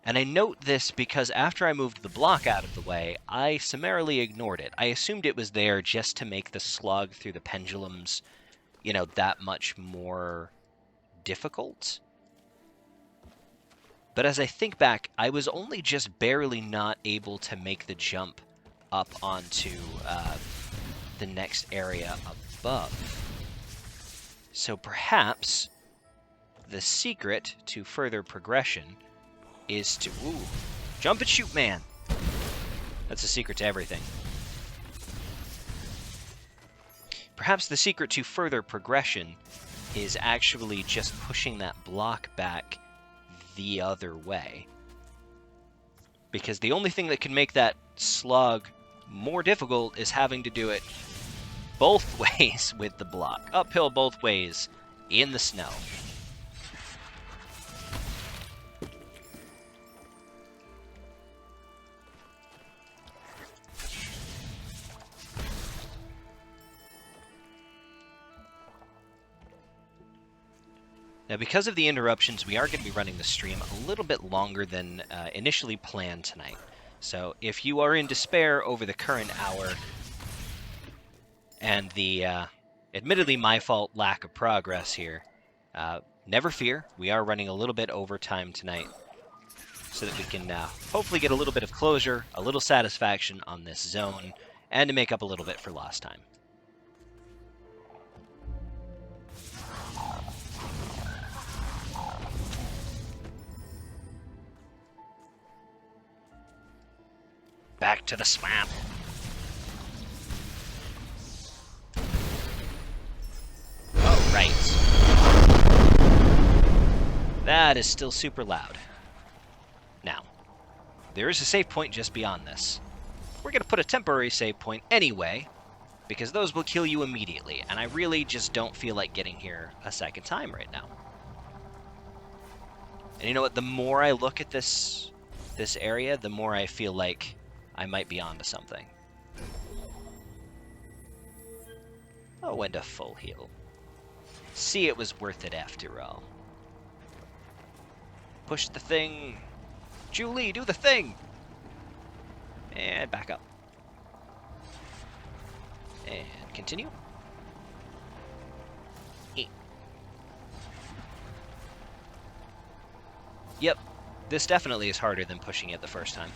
And I note this because after I moved the block out of the way, I summarily ignored it. I assumed it was there just to make the slug through the pendulums, that much more difficult. But as I think back, I was only just barely not able to make the jump up onto the next area above. So perhaps the secret to further progression is to... Ooh, jump and shoot, man! That's a secret to everything. Perhaps the secret to further progression is actually just pushing that block back the other way. Because the only thing that can make that slug more difficult is having to do it both ways with the block. Uphill both ways in the snow. Now, because of the interruptions, we are going to be running the stream a little bit longer than initially planned tonight. So if you are in despair over the current hour and the admittedly my fault lack of progress here, never fear. We are running a little bit overtime tonight so that we can hopefully get a little bit of closure, a little satisfaction on this zone, and to make up a little bit for lost time. Back to the swamp. Oh, right. That is still super loud. Now, there is a save point just beyond this. We're going to put a temporary save point anyway, because those will kill you immediately, and I really just don't feel like getting here a second time right now. And you know what? The more I look at this area, the more I feel like I might be onto something. Oh, and a full heal. See, it was worth it after all. Push the thing. Julie, do the thing! And back up. And continue. Yep, this definitely is harder than pushing it the first time.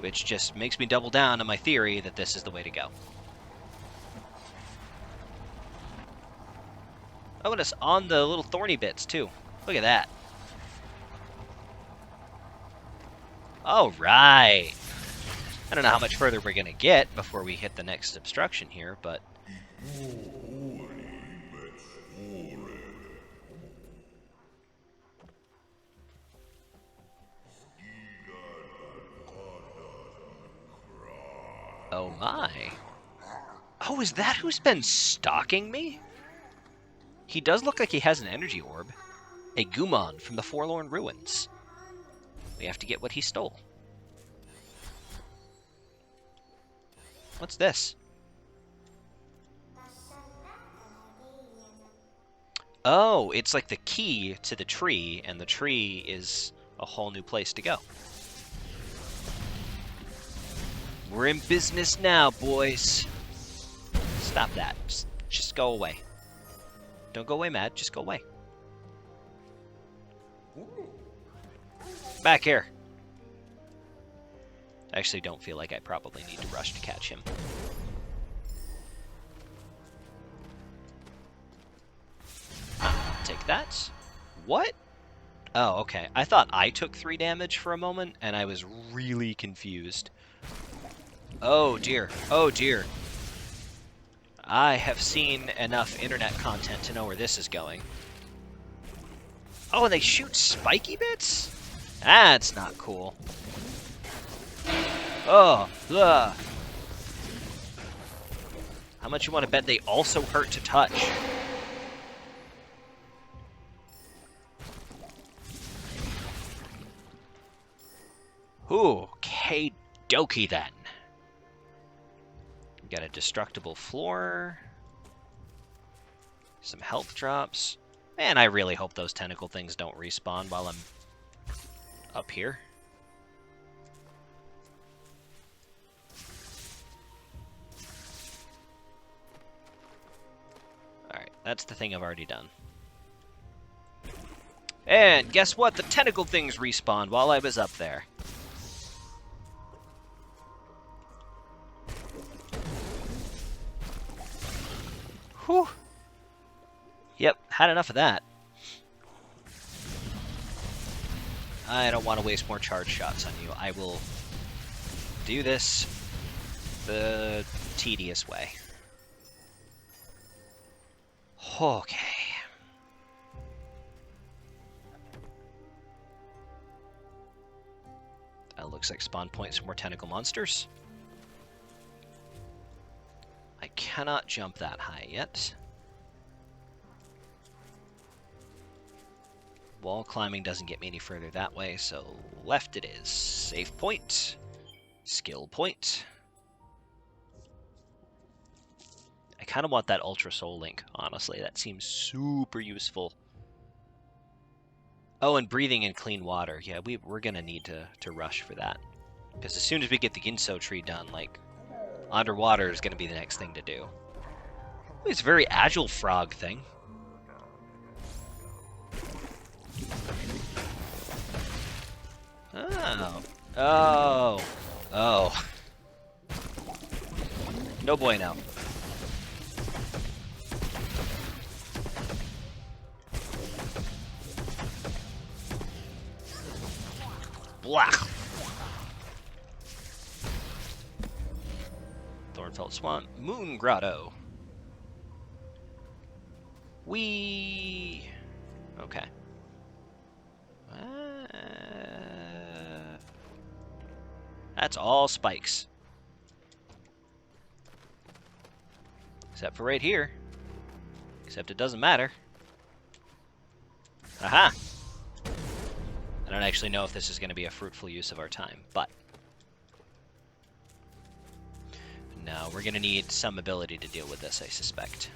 Which just makes me double down on my theory that this is the way to go. Oh, and it's on the little thorny bits, too. Look at that. All right. I don't know how much further we're going to get before we hit the next obstruction here, but... Oh my. Oh, is that who's been stalking me? He does look like he has an energy orb. A Gumon from the Forlorn Ruins. We have to get what he stole. What's this? Oh, it's like the key to the tree, and the tree is a whole new place to go. We're in business now, boys. Stop that. Just go away. Don't go away, Mad. Just go away. Back here. I actually don't feel like I probably need to rush to catch him. Take that. What? Oh, okay. I thought I took 3 damage for a moment, and I was really confused. Oh, dear. Oh, dear. I have seen enough internet content to know where this is going. Oh, and they shoot spiky bits? That's not cool. Oh, ugh. How much you want to bet they also hurt to touch? Ooh, K-dokie then. Got a destructible floor. Some health drops. Man, I really hope those tentacle things don't respawn while I'm up here. Alright, that's the thing I've already done. And guess what? The tentacle things respawned while I was up there. Whew. Yep, had enough of that. I don't want to waste more charge shots on you. I will do this the tedious way. Okay. That looks like spawn points for more tentacle monsters. I cannot jump that high yet. Wall climbing doesn't get me any further that way, so left it is. Save point. Skill point. I kind of want that Ultra Soul Link, honestly. That seems super useful Oh, and breathing in clean water. Yeah, we're gonna need to rush for that. Because as soon as we get the Ginso tree done, like, underwater is gonna be the next thing to do. It's a very agile frog thing. Oh. Oh. Oh. No bueno. Blah. Thornfelt Swamp. Moon Grotto. Wee. Okay. That's all spikes. Except for right here. Except it doesn't matter. Aha! I don't actually know if this is going to be a fruitful use of our time, but... No, we're going to need some ability to deal with this, I suspect.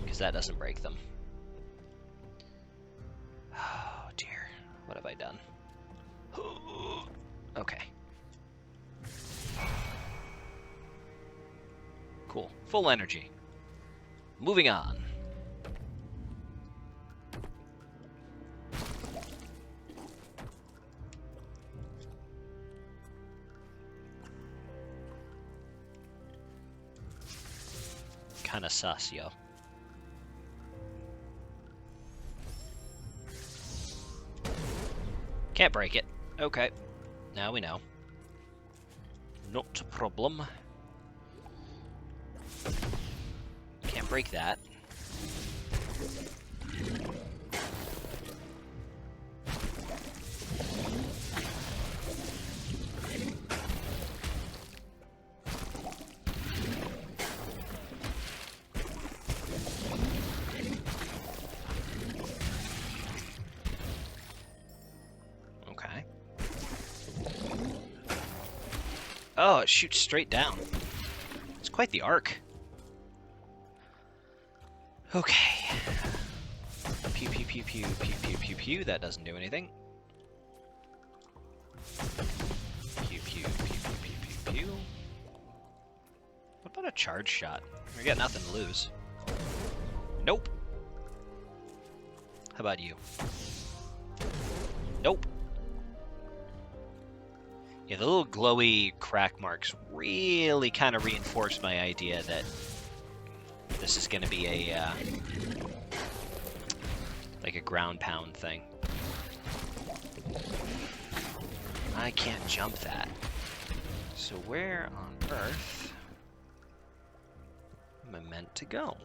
Because that doesn't break them. Oh, dear. What have I done? Okay. Cool. Full energy. Moving on. Kinda sus, yo. Can't break it. Okay. Now we know. Not a problem. Can't break that. Okay. Oh, it shoots straight down. It's quite the arc. Okay. Pew pew pew pew pew pew pew pew. That doesn't do anything. Pew pew pew pew pew pew pew. What about a charge shot? We got nothing to lose. Nope. How about you? Nope. Yeah, the little glowy crack marks really kind of reinforce my idea that this is going to be a like a ground pound thing. I can't jump that. So where on earth am I meant to go?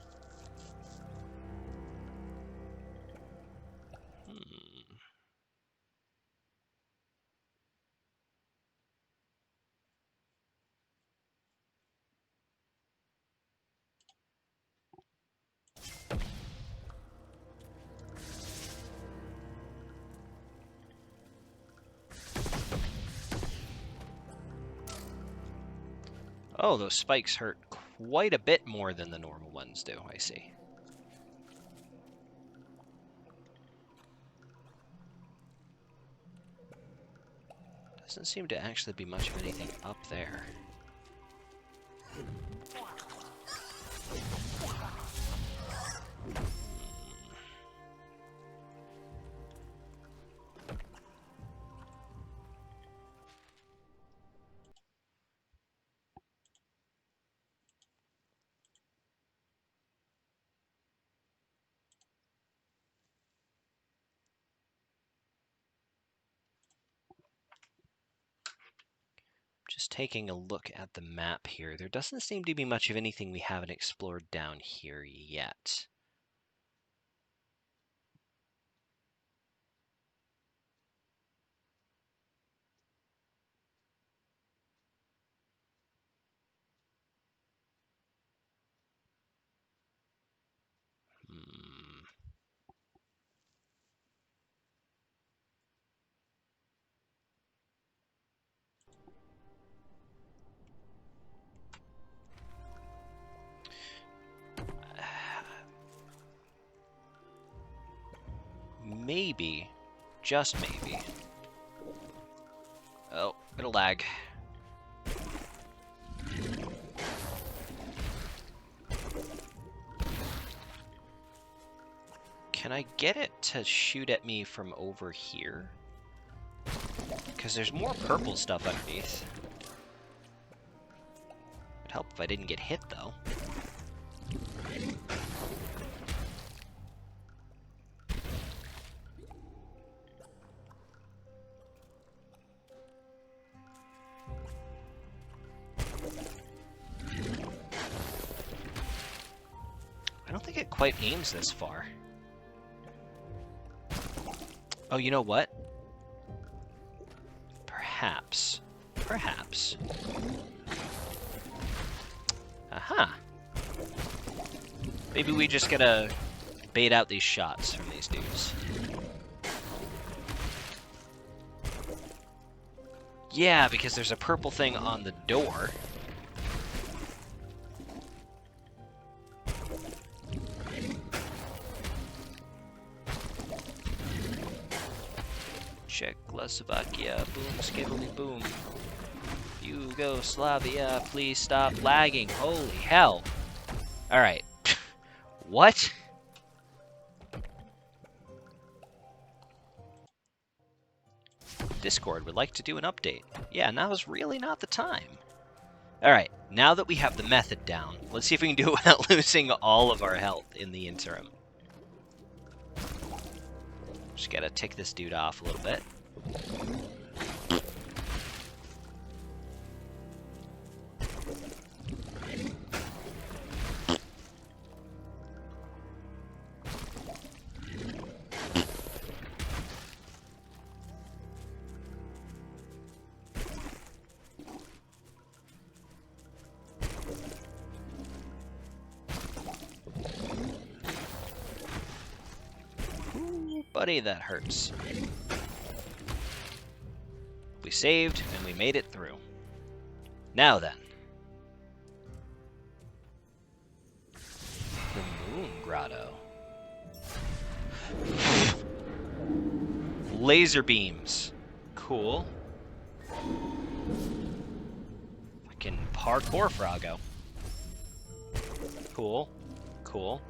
Oh, those spikes hurt quite a bit more than the normal ones do, I see. Doesn't seem to actually be much of anything up there. Just taking a look at the map here, there doesn't seem to be much of anything we haven't explored down here yet. maybe, just maybe... Oh, it'll lag. Can I get it to shoot at me from over here? Because there's more purple stuff underneath. It'd help if I didn't get hit, though. I don't think it quite aims this far. Oh, you know what? Perhaps. Perhaps. Aha! Maybe we just gotta bait out these shots from these dudes. Yeah, because there's a purple thing on the door. Czechoslovakia, boom, skibbly boom. Yugoslavia, please stop lagging. Holy hell. Alright. What? Discord would like to do an update. Yeah, now is really not the time. Alright, now that we have the method down, let's see if we can do it without losing all of our health in the interim. Just gotta tick this dude off a little bit. Buddy, that hurts. We saved, and we made it through. Now then. The Moon Grotto. Laser beams. Cool. Fucking parkour Froggo. Cool. Cool.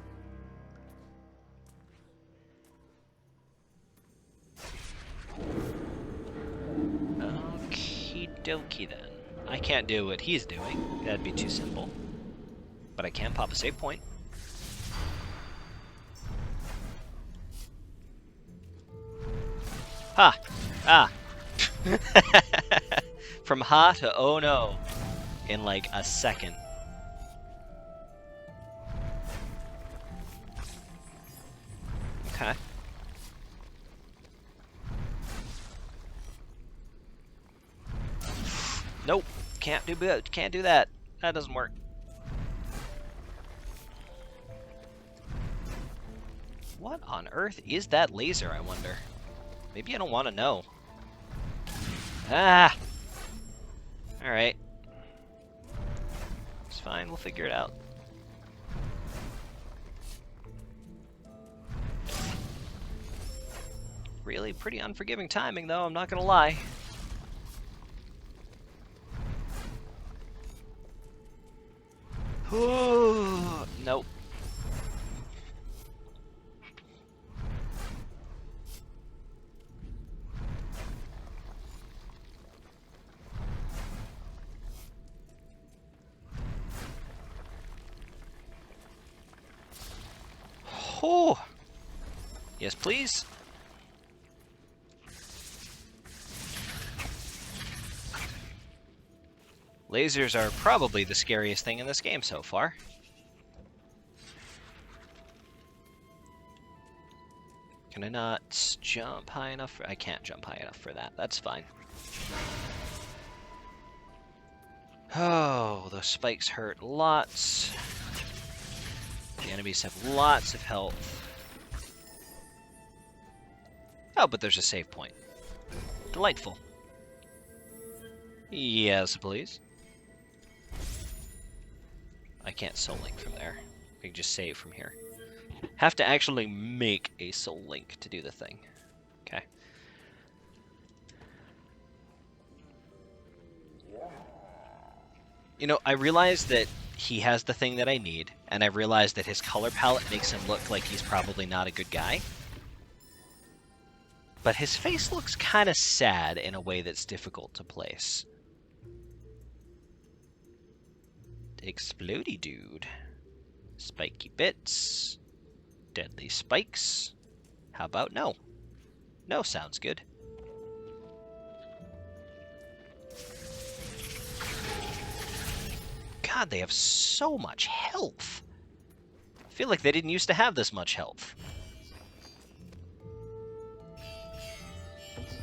Okie dokie then. I can't do what he's doing. That'd be too simple. But I can pop a save point. Ha! Ah! From ha to oh no in like a second. Okay. Nope, can't do that. That doesn't work. What on earth is that laser, I wonder? Maybe I don't want to know. Ah! Alright. It's fine, we'll figure it out. Really pretty unforgiving timing, though, I'm not gonna lie. Nope. Oh. Yes, please. Lasers are probably the scariest thing in this game so far. Can I not jump high enough? I can't jump high enough for that. That's fine. Oh, those spikes hurt lots. The enemies have lots of health. Oh, but there's a save point. Delightful. Yes, please. I can't soul link from there. I can just save from here. Have to actually make a soul link to do the thing. Okay. You know, I realized that he has the thing that I need, and I realized that his color palette makes him look like he's probably not a good guy. But his face looks kind of sad in a way that's difficult to place. Explodey dude. Spiky bits. Deadly spikes. How about no? No sounds good. God, they have so much health. I feel like they didn't used to have this much health.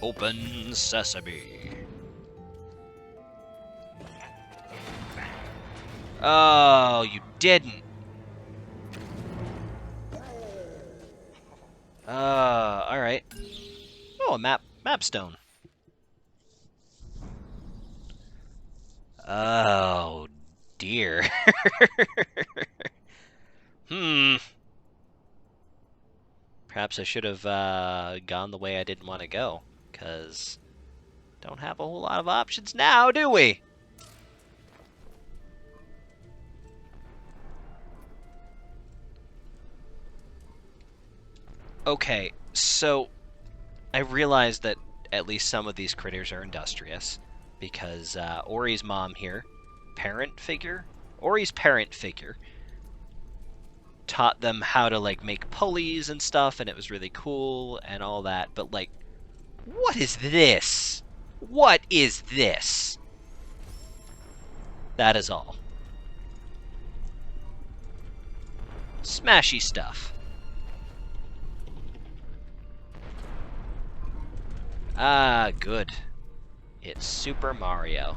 Open sesame. Oh, you didn't. Alright. Oh, a map stone. Oh, dear. Perhaps I should have gone the way I didn't want to go, because don't have a whole lot of options now, do we? Okay, so I realized that at least some of these critters are industrious, because Ori's mom here, Ori's parent figure, taught them how to, like, make pulleys and stuff, and it was really cool and all that, but, like, what is this? What is this? That is all. Smashy stuff. Ah, good. It's Super Mario.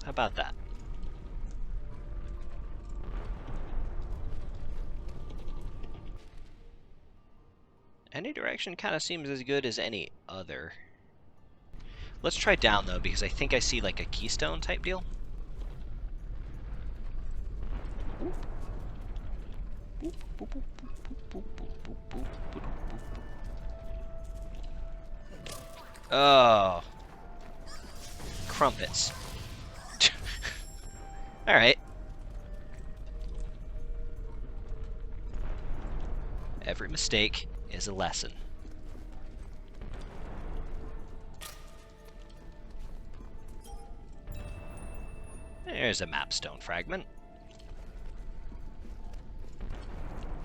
How about that? Any direction kind of seems as good as any other. Let's try down, though, because I think I see, like, a keystone type deal. Oh. Crumpets. Alright. Every mistake is a lesson. There's a mapstone fragment.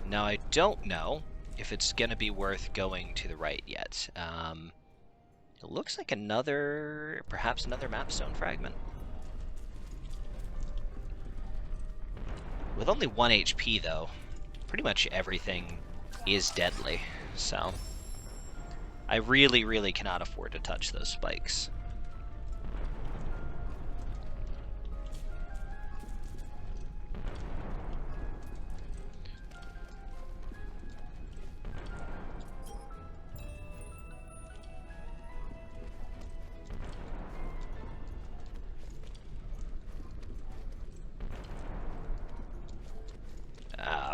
Now, I don't know if it's going to be worth going to the right yet. It looks like perhaps another mapstone fragment. With only 1 HP, though, pretty much everything is deadly, so I really, really cannot afford to touch those spikes.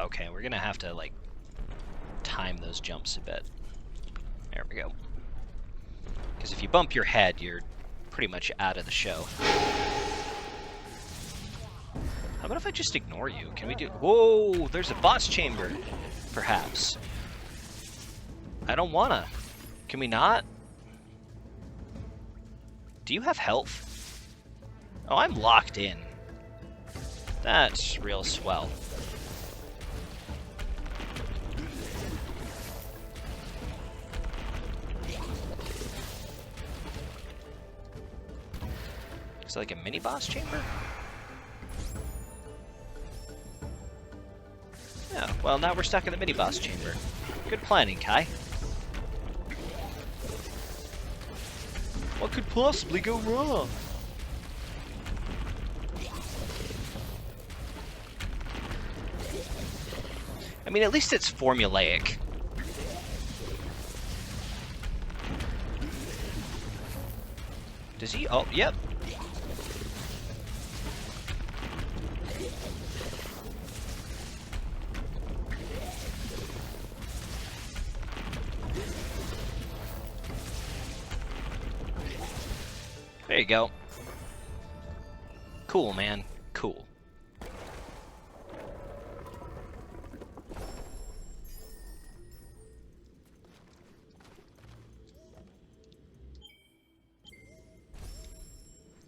Okay, we're gonna have to, like, time those jumps a bit. There we go. Because if you bump your head, you're pretty much out of the show. How about if I just ignore you? Can we do... Whoa, there's a boss chamber, perhaps. I don't wanna. Can we not? Do you have health? Oh, I'm locked in. That's real swell. Is it like a mini boss chamber? Yeah, well, now we're stuck in the mini boss chamber. Good planning, Kai. What could possibly go wrong? I mean, at least it's formulaic. Does he? Oh, yep. There you go. Cool, man. Cool.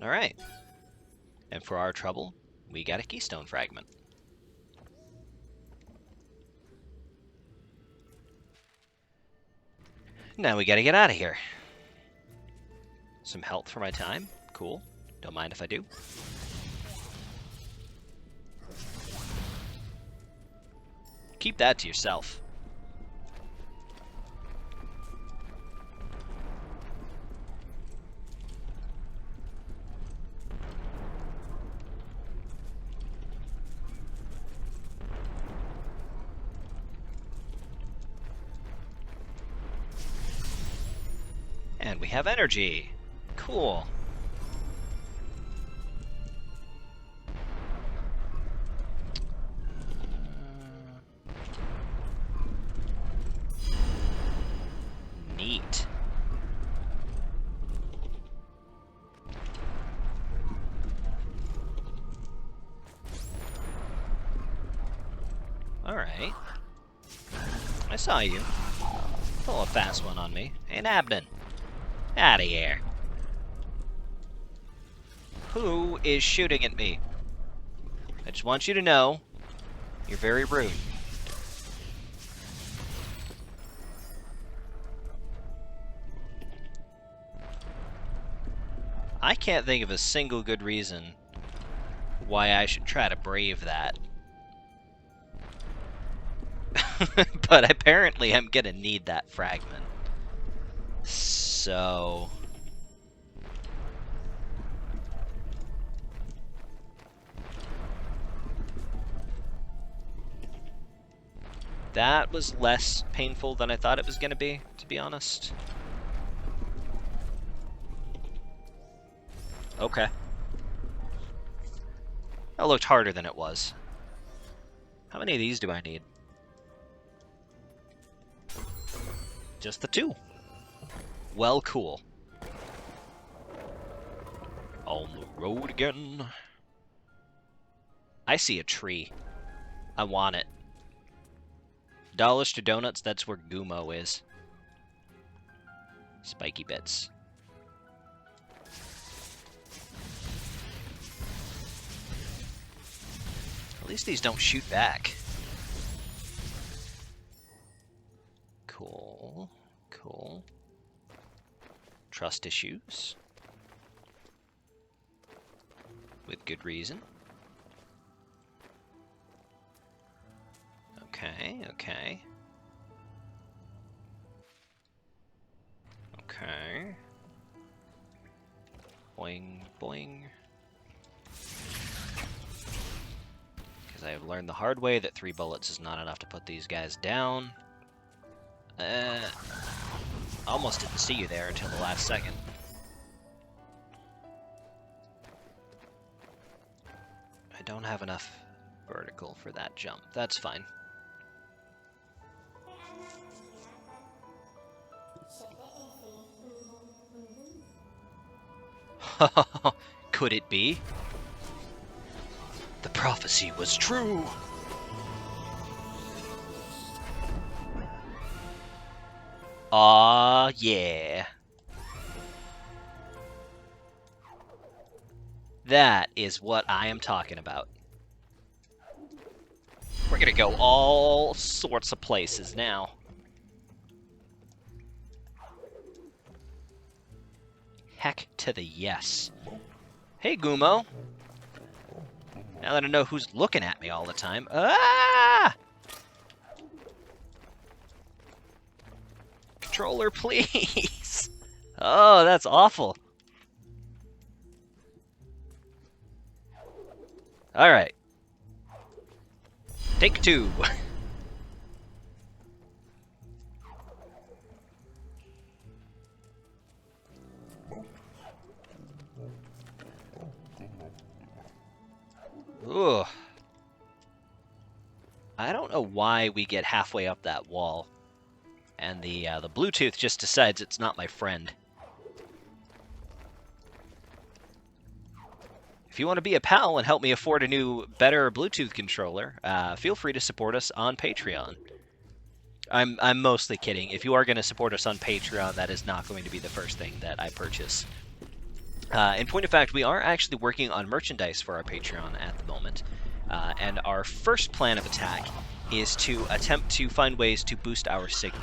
Alright. And for our trouble, we got a Keystone Fragment. Now we gotta get out of here. Some health for my time. Cool. Don't mind if I do. Keep that to yourself. And we have energy. Cool. Neat. Alright. I saw you. Pull a fast one on me. Hey, Abden. Out of here. Who is shooting at me? I just want you to know, you're very rude. I can't think of a single good reason why I should try to brave that. But apparently I'm gonna need that fragment. So... that was less painful than I thought it was gonna be, to be honest. Okay. That looked harder than it was. How many of these do I need? Just the 2. Well, cool. On the road again. I see a tree. I want it. Dollars to donuts, that's where Gumo is. Spiky bits. At least these don't shoot back. Cool. Cool. Trust issues. With good reason. Okay, okay. Okay. Boing, boing. Because I have learned the hard way that 3 bullets is not enough to put these guys down. Almost didn't see you there until the last second. I don't have enough vertical for that jump. That's fine. Could it be? The prophecy was true! Aw, yeah. That is what I am talking about. We're gonna go all sorts of places now. Heck to the yes. Hey, Gumo. Now that I know who's looking at me all the time. Ah! Controller, please. Oh, that's awful. All right. Take 2. know why we get halfway up that wall, and the Bluetooth just decides it's not my friend. If you want to be a pal and help me afford a new, better Bluetooth controller, feel free to support us on Patreon. I'm mostly kidding. If you are going to support us on Patreon, that is not going to be the first thing that I purchase. In point of fact, we are actually working on merchandise for our Patreon at the moment. And our first plan of attack is to attempt to find ways to boost our signal.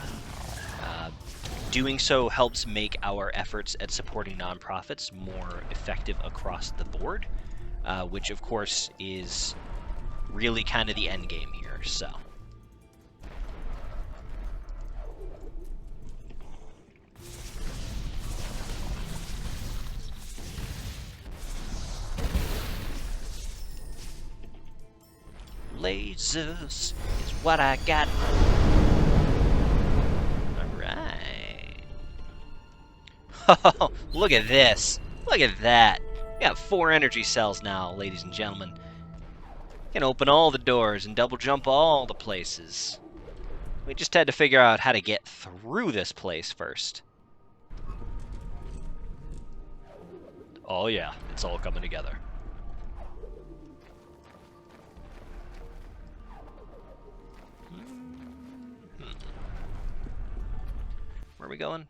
Doing so helps make our efforts at supporting nonprofits more effective across the board, which of course is really kind of the end game here, so. Lasers is what I got. Alright. Oh, look at this. Look at that. We got 4 energy cells now, ladies and gentlemen. Can open all the doors and double jump all the places. We just had to figure out how to get through this place first. Oh yeah, it's all coming together. Where are we going?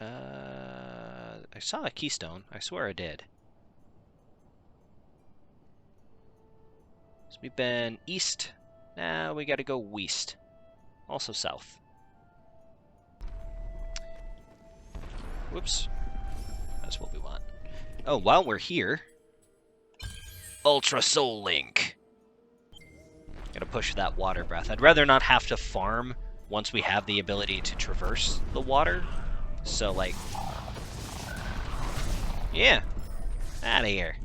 I saw a keystone. I swear I did. So we've been east. Now we gotta go west. Also south. Whoops. That's what we want. Oh, while we're here, Ultra Soul Link. Gotta push that water breath. I'd rather not have to farm once we have the ability to traverse the water. So, like... yeah. Out of here.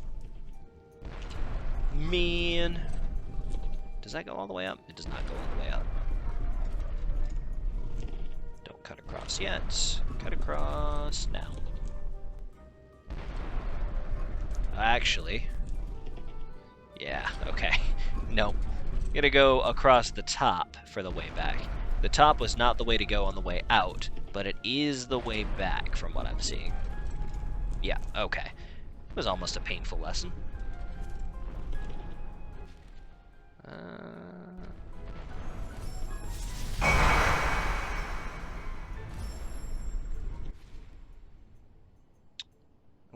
Man. Does that go all the way up? It does not go all the way up. Don't cut across yet. Cut across now. Actually... yeah, okay. Nope. Gotta go across the top for the way back. The top was not the way to go on the way out, but it is the way back from what I'm seeing. Yeah, okay. It was almost a painful lesson.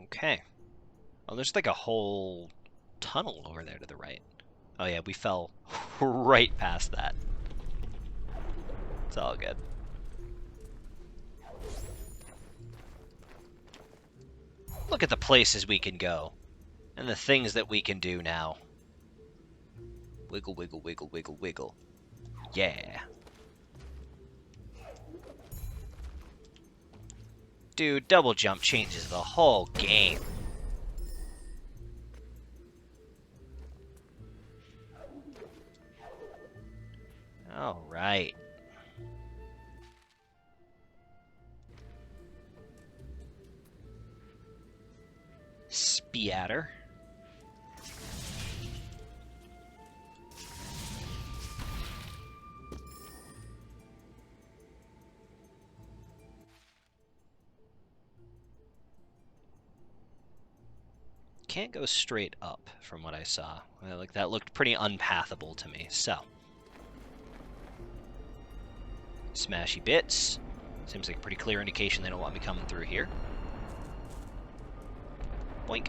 Okay. Oh, there's like a whole tunnel over there to the right. Oh yeah, we fell right past that. It's all good. Look at the places we can go. And the things that we can do now. Wiggle, wiggle, wiggle, wiggle, wiggle. Yeah. Dude, double jump changes the whole game. Alright. Spatter. Can't go straight up from what I saw. Like that looked pretty unpathable to me, so. Smashy bits. Seems like a pretty clear indication they don't want me coming through here. Boink.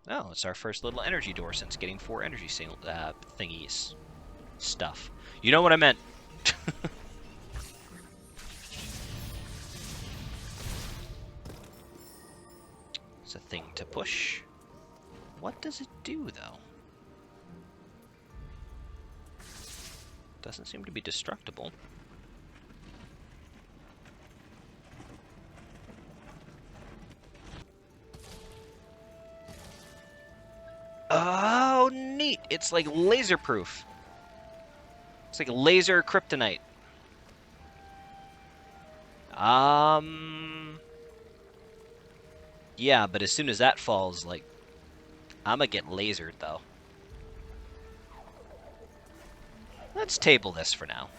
Oh, it's our first little energy door since getting 4 energy thingies. Stuff. You know what I meant. It's a thing to push. What does it do, though? Doesn't seem to be destructible. Oh, neat! It's like laser proof. It's like laser kryptonite. Yeah, but as soon as that falls, like, I'm gonna get lasered, though. Let's table this for now.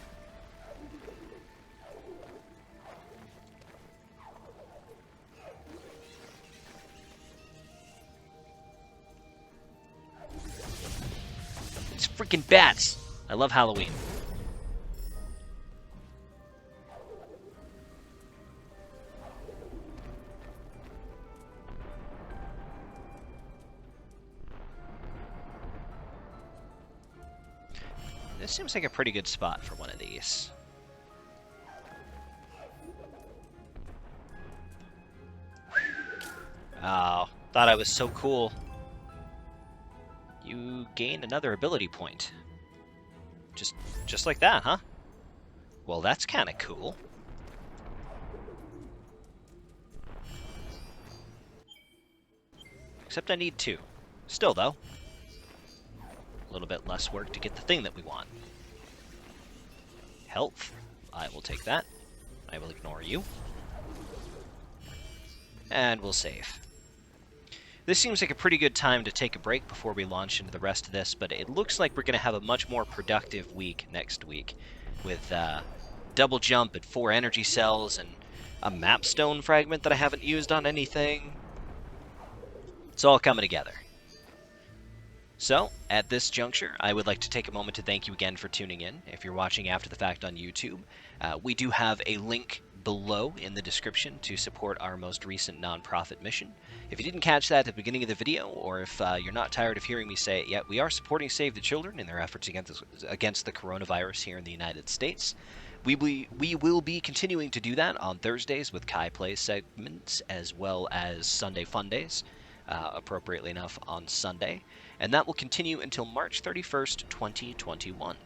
It's freaking bats! I love Halloween. This seems like a pretty good spot for one of these. Oh, thought I was so cool. You gain another ability point. Just like that, huh? Well, that's kind of cool. Except I need 2. Still, though, a little bit less work to get the thing that we want. Health. I will take that. I will ignore you. And we'll save. This seems like a pretty good time to take a break before we launch into the rest of this, but it looks like we're going to have a much more productive week next week with double jump at 4 energy cells and a mapstone fragment that I haven't used on anything. It's all coming together. So, at this juncture, I would like to take a moment to thank you again for tuning in. If you're watching after the fact on YouTube, we do have a link below in the description to support our most recent nonprofit mission. If you didn't catch that at the beginning of the video, or if you're not tired of hearing me say it yet, we are supporting Save the Children in their efforts against the coronavirus here in the United States. We will be continuing to do that on Thursdays with Kai Plays segments, as well as Sunday Fun Days, appropriately enough on Sunday. And that will continue until March 31st, 2021.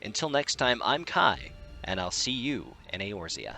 Until next time, I'm Kai, and I'll see you in Eorzea.